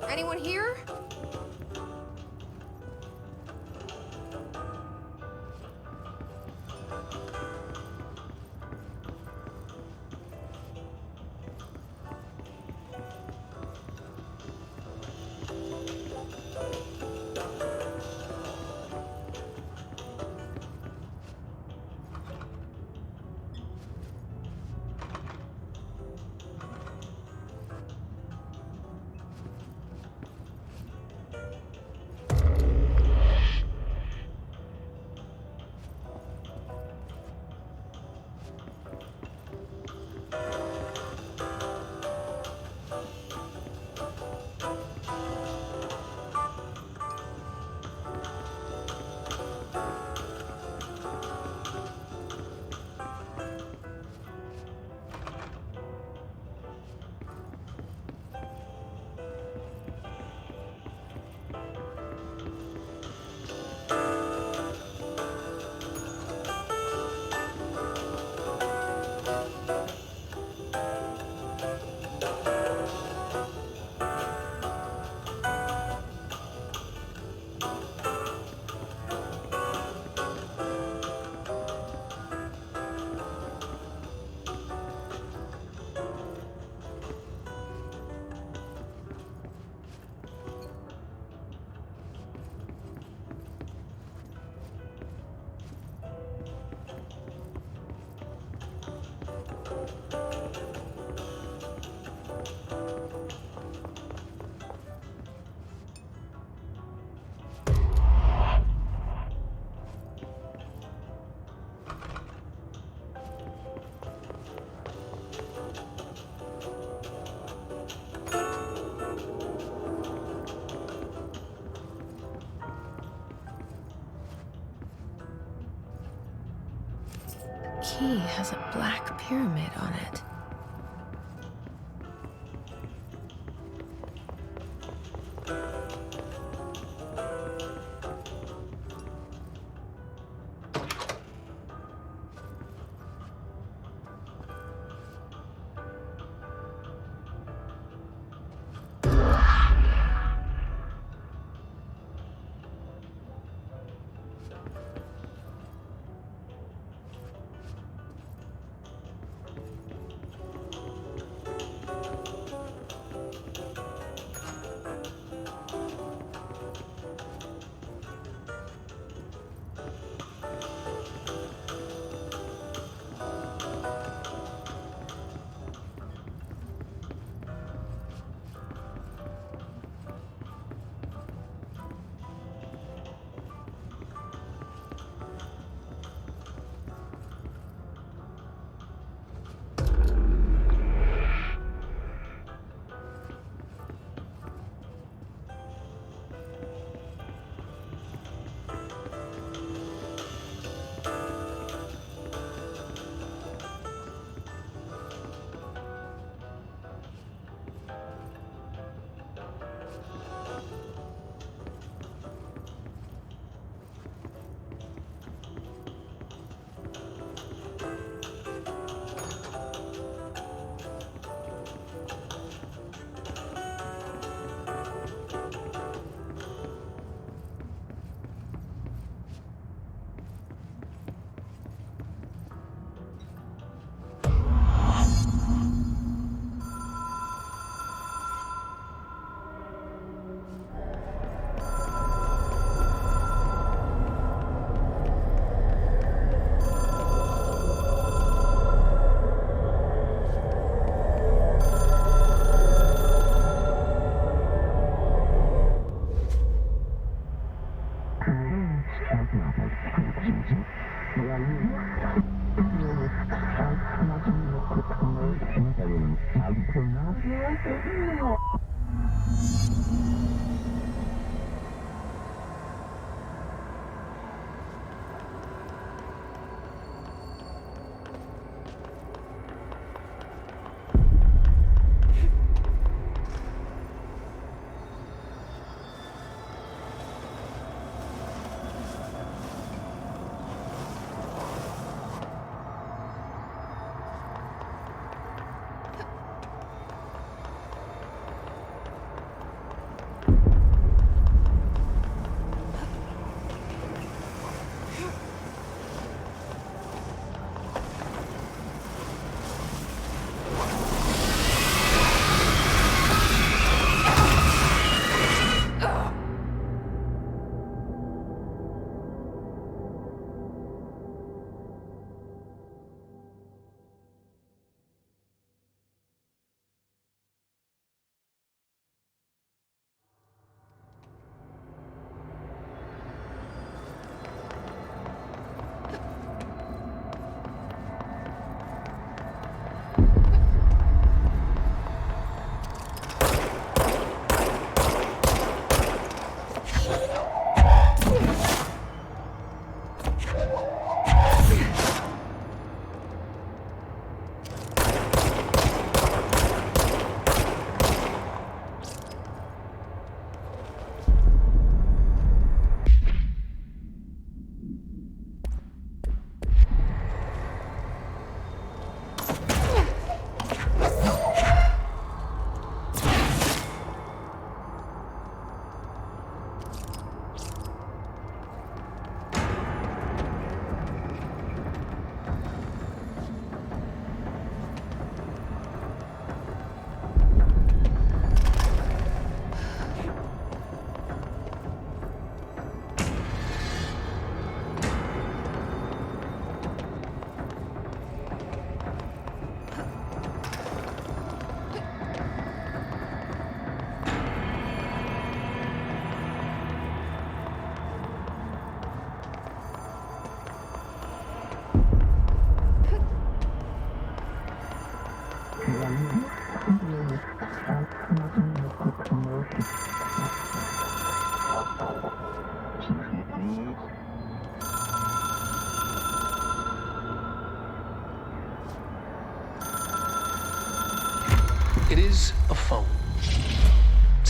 Anyone here? key has a black pyramid on it.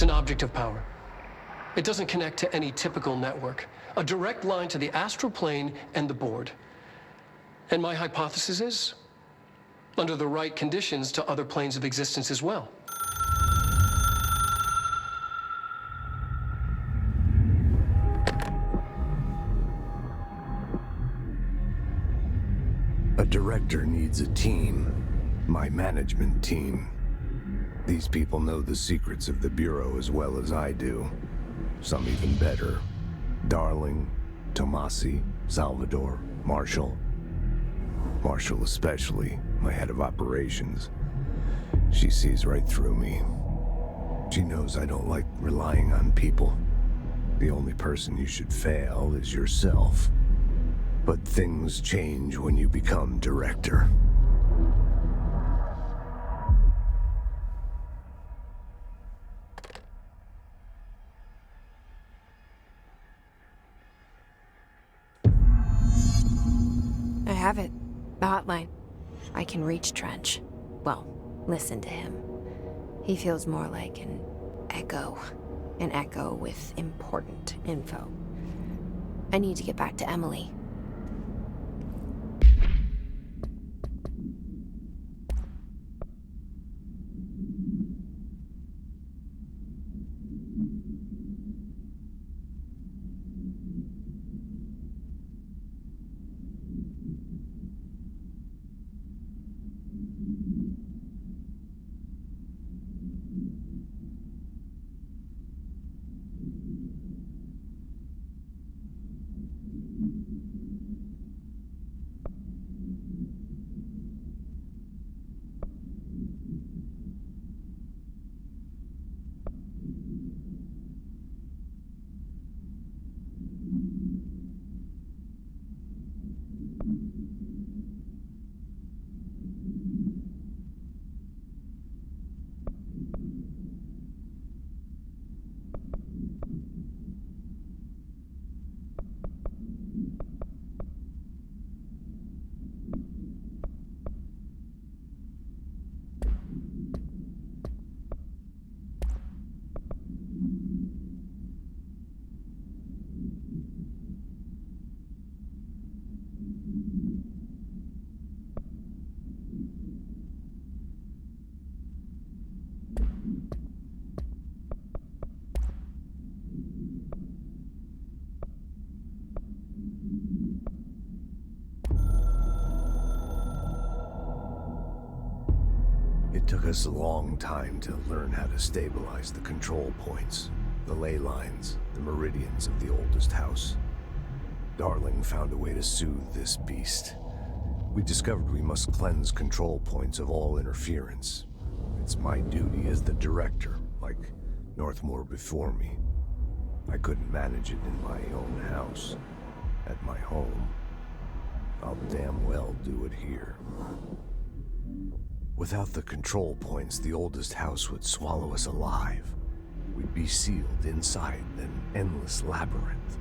an object of power. It doesn't connect to any typical network. A direct line to the astral plane and the board. And my hypothesis is, under the right conditions, to other planes of existence as well. A director needs a team. My management team. These people know the secrets of the Bureau as well as I do. Some even better. Darling, Tomasi, Salvador, Marshall. Marshall especially, my head of operations. She sees right through me. She knows I don't like relying on people. The only person you should fail is yourself. But things change when you become director. I have it. The hotline. I can reach Trench. Well, listen to him. He feels more like an echo. An echo with important info. I need to get back to Emily. It took us a long time to learn how to stabilize the control points, the ley lines, the meridians of the oldest house. Darling found a way to soothe this beast. We discovered we must cleanse control points of all interference. It's my duty as the director, like Northmore before me. I couldn't manage it in my own house, at my home. I'll damn well do it here. Without the control points, the oldest house would swallow us alive. We'd be sealed inside an endless labyrinth.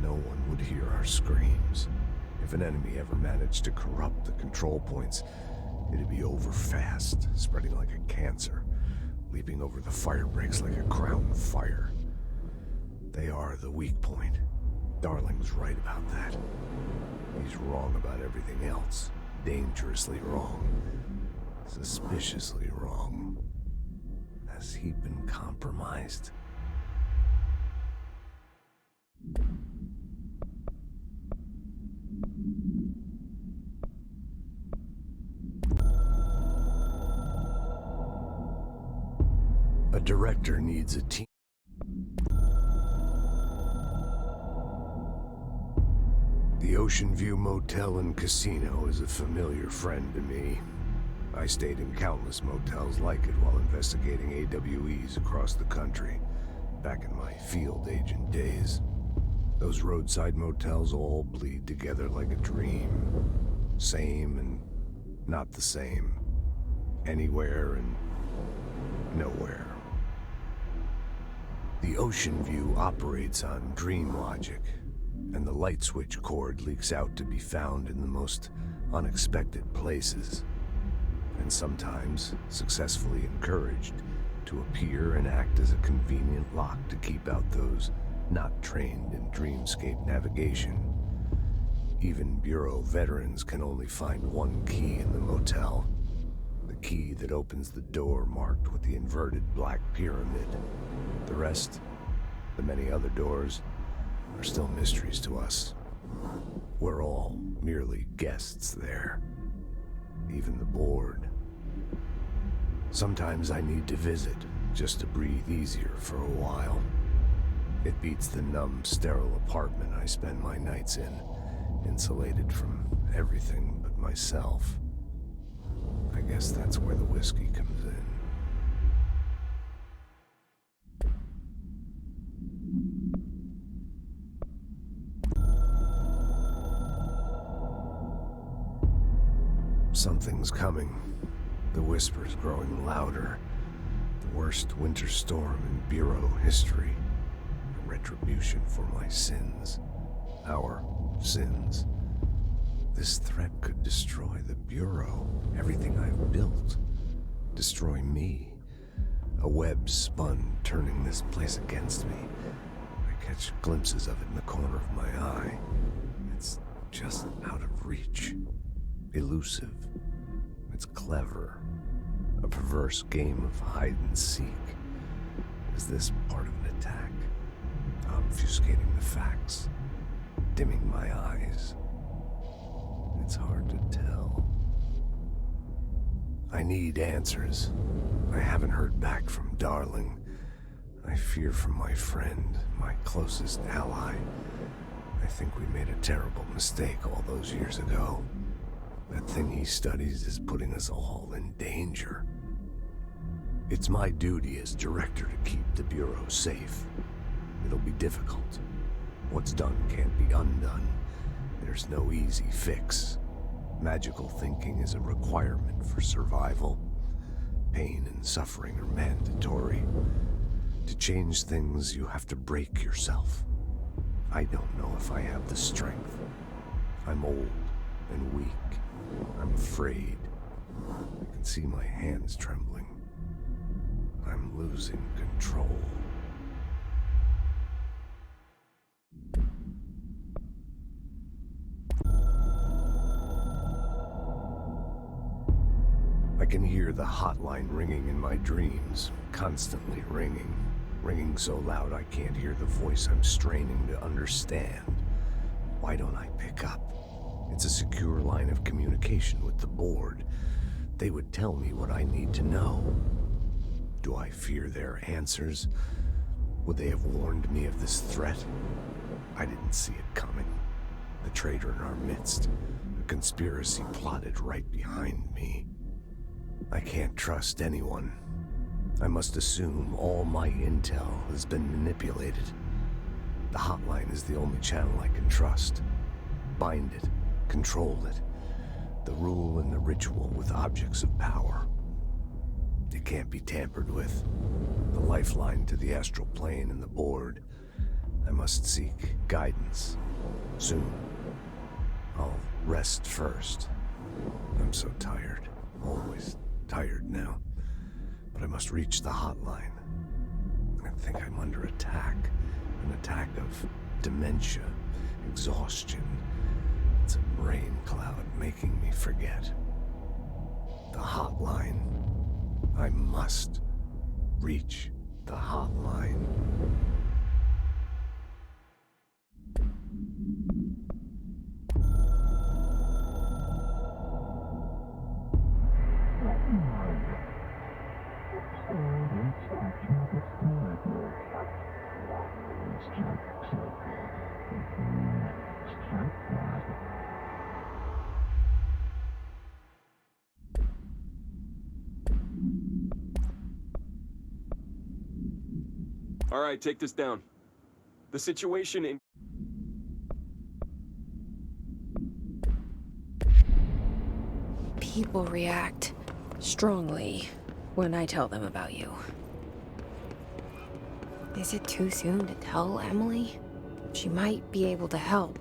No one would hear our screams. If an enemy ever managed to corrupt the control points, it'd be over fast, spreading like a cancer, leaping over the fire breaks like a crown of fire. They are the weak point. Darling's right about that. He's wrong about everything else. Dangerously wrong. Suspiciously wrong. Has he been compromised? A director needs a team. The Ocean View Motel and Casino is a familiar friend to me. I stayed in countless motels like it while investigating AWEs across the country, back in my field agent days. Those roadside motels all bleed together like a dream. Same and not the same. Anywhere and nowhere. The Ocean View operates on dream logic, and the light switch cord leaks out to be found in the most unexpected places. And sometimes, successfully encouraged, to appear and act as a convenient lock to keep out those not trained in dreamscape navigation. Even Bureau veterans can only find one key in the motel. The key that opens the door marked with the inverted black pyramid. The rest, the many other doors, are still mysteries to us. We're all merely guests there. Even the board. Sometimes I need to visit, just to breathe easier for a while. It beats the numb, sterile apartment I spend my nights in, insulated from everything but myself. I guess that's where the whiskey comes in. Something's coming. The whispers growing louder. The worst winter storm in Bureau history. A retribution for my sins. Our sins. This threat could destroy the Bureau, everything I've built. Destroy me. A web spun, turning this place against me. I catch glimpses of it in the corner of my eye. It's just out of reach. Elusive. It's clever. A perverse game of hide and seek. Is this part of an attack? Obfuscating the facts. Dimming my eyes. It's hard to tell. I need answers. I haven't heard back from Darling. I fear for my friend, my closest ally. I think we made a terrible mistake all those years ago. That thing he studies is putting us all in danger. It's my duty as director to keep the Bureau safe. It'll be difficult. What's done can't be undone. There's no easy fix. Magical thinking is a requirement for survival. Pain and suffering are mandatory. To change things, you have to break yourself. I don't know if I have the strength. I'm old and weak. I'm afraid. I can see my hands trembling. I'm losing control. I can hear the hotline ringing in my dreams, constantly ringing. Ringing so loud I can't hear the voice I'm straining to understand. Why don't I pick up? It's a secure line of communication with the board. They would tell me what I need to know. Do I fear their answers? Would they have warned me of this threat? I didn't see it coming. The traitor in our midst. A conspiracy plotted right behind me. I can't trust anyone. I must assume all my intel has been manipulated. The hotline is the only channel I can trust. Bind it, control it. The rule and the ritual with objects of power. It can't be tampered with. The lifeline to the astral plane and the board. I must seek guidance. Soon. I'll rest first. I'm so tired. Always tired now. But I must reach the hotline. I think I'm under attack. An attack of dementia, exhaustion. It's a rain cloud making me forget. The hotline. I must reach the hotline. All right, take this down. The situation in... People react strongly when I tell them about you. Is it too soon to tell Emily? She might be able to help.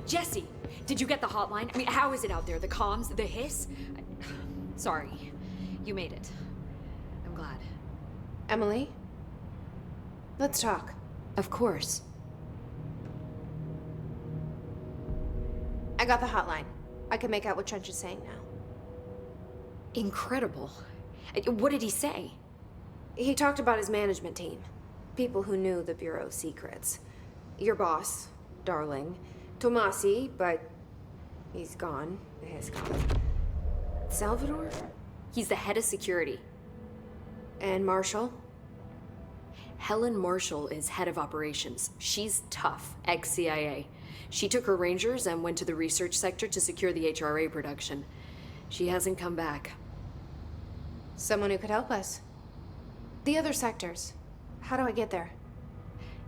Jesse, did you get the hotline? I mean, how is it out there? The comms, the hiss? Sorry, you made it. I'm glad. Emily? Let's talk. Of course. I got the hotline. I can make out what Trench is saying now. Incredible. What did he say? He talked about his management team. People who knew the Bureau's secrets. Your boss, Darling. Tomasi, but he's gone. He's gone. Salvador? He's the head of security. And Marshall? Helen Marshall is head of operations. She's tough, ex-CIA. She took her Rangers and went to the research sector to secure the HRA production. She hasn't come back. Someone who could help us. The other sectors. How do I get there?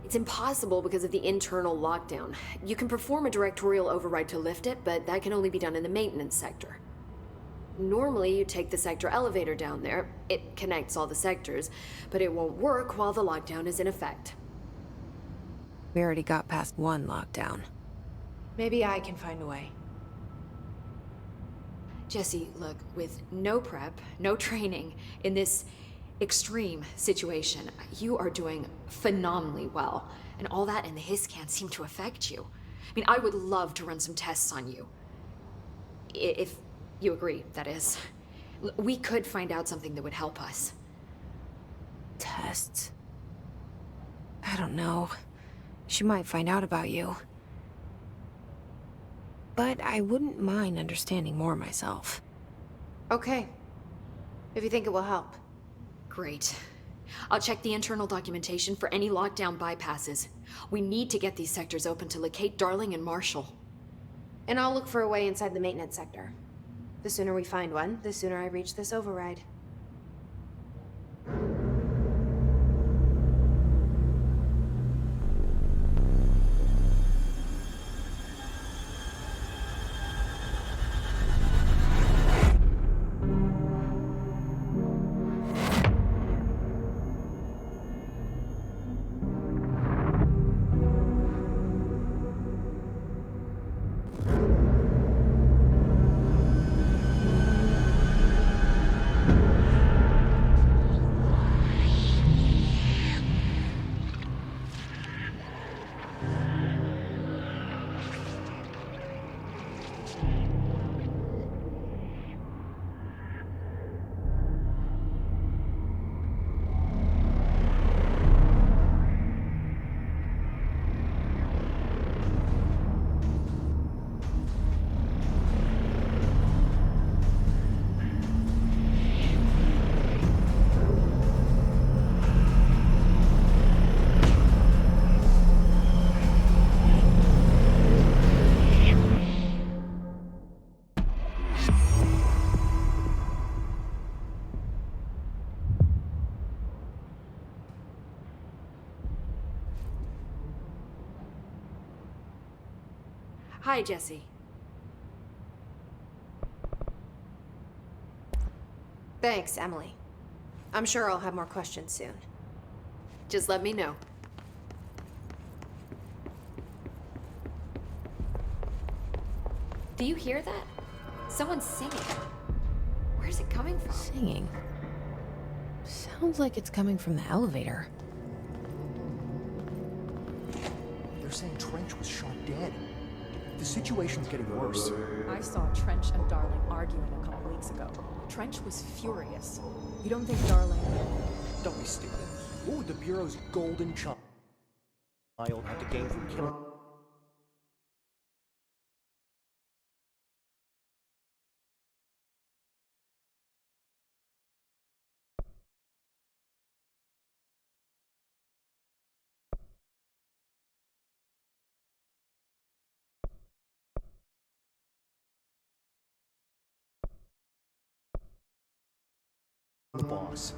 It's impossible because of the internal lockdown. You can perform a directorial override to lift it, but that can only be done in the maintenance sector. Normally, you take the sector elevator down there. It connects all the sectors, but it won't work while the lockdown is in effect. We already got past one lockdown. Maybe I can find a way. Jesse, look, with no prep, no training, in this extreme situation, you are doing phenomenally well. And all that and the hiss can't seem to affect you. I mean, I would love to run some tests on you. If you agree, that is. We could find out something that would help us. Tests? I don't know. She might find out about you. But I wouldn't mind understanding more myself. Okay. If you think it will help. Great. I'll check the internal documentation for any lockdown bypasses. We need to get these sectors open to locate Darling and Marshall. And I'll look for a way inside the maintenance sector. The sooner we find one, the sooner I reach this override. Hi, Jesse. Thanks, Emily. I'm sure I'll have more questions soon. Just let me know. Do you hear that? Someone's singing. Where's it coming from? Singing? Sounds like it's coming from the elevator. They're saying Trench was shot dead. The situation's getting worse. I saw Trench and Darling arguing a couple weeks ago. Trench was furious. You don't think Darling... Don't be stupid. What would the Bureau's golden child have to gain from killing... the boss?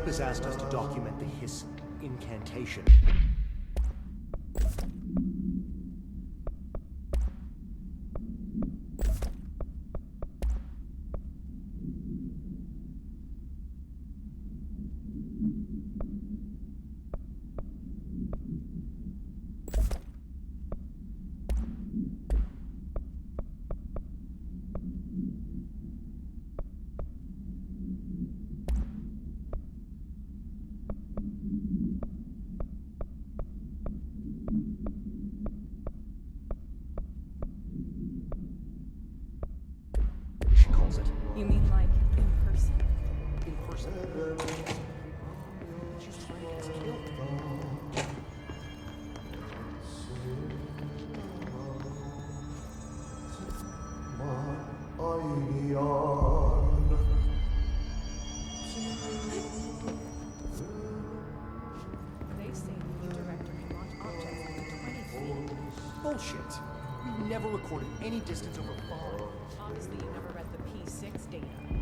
has asked us to document the Hiss incantation. She calls it You mean like in person? in person. She's trying to get us killed. They say the director can launch objects up to 20 feet. Bullshit. We've never recorded any distance over 5. Obviously, you never read the P6 data.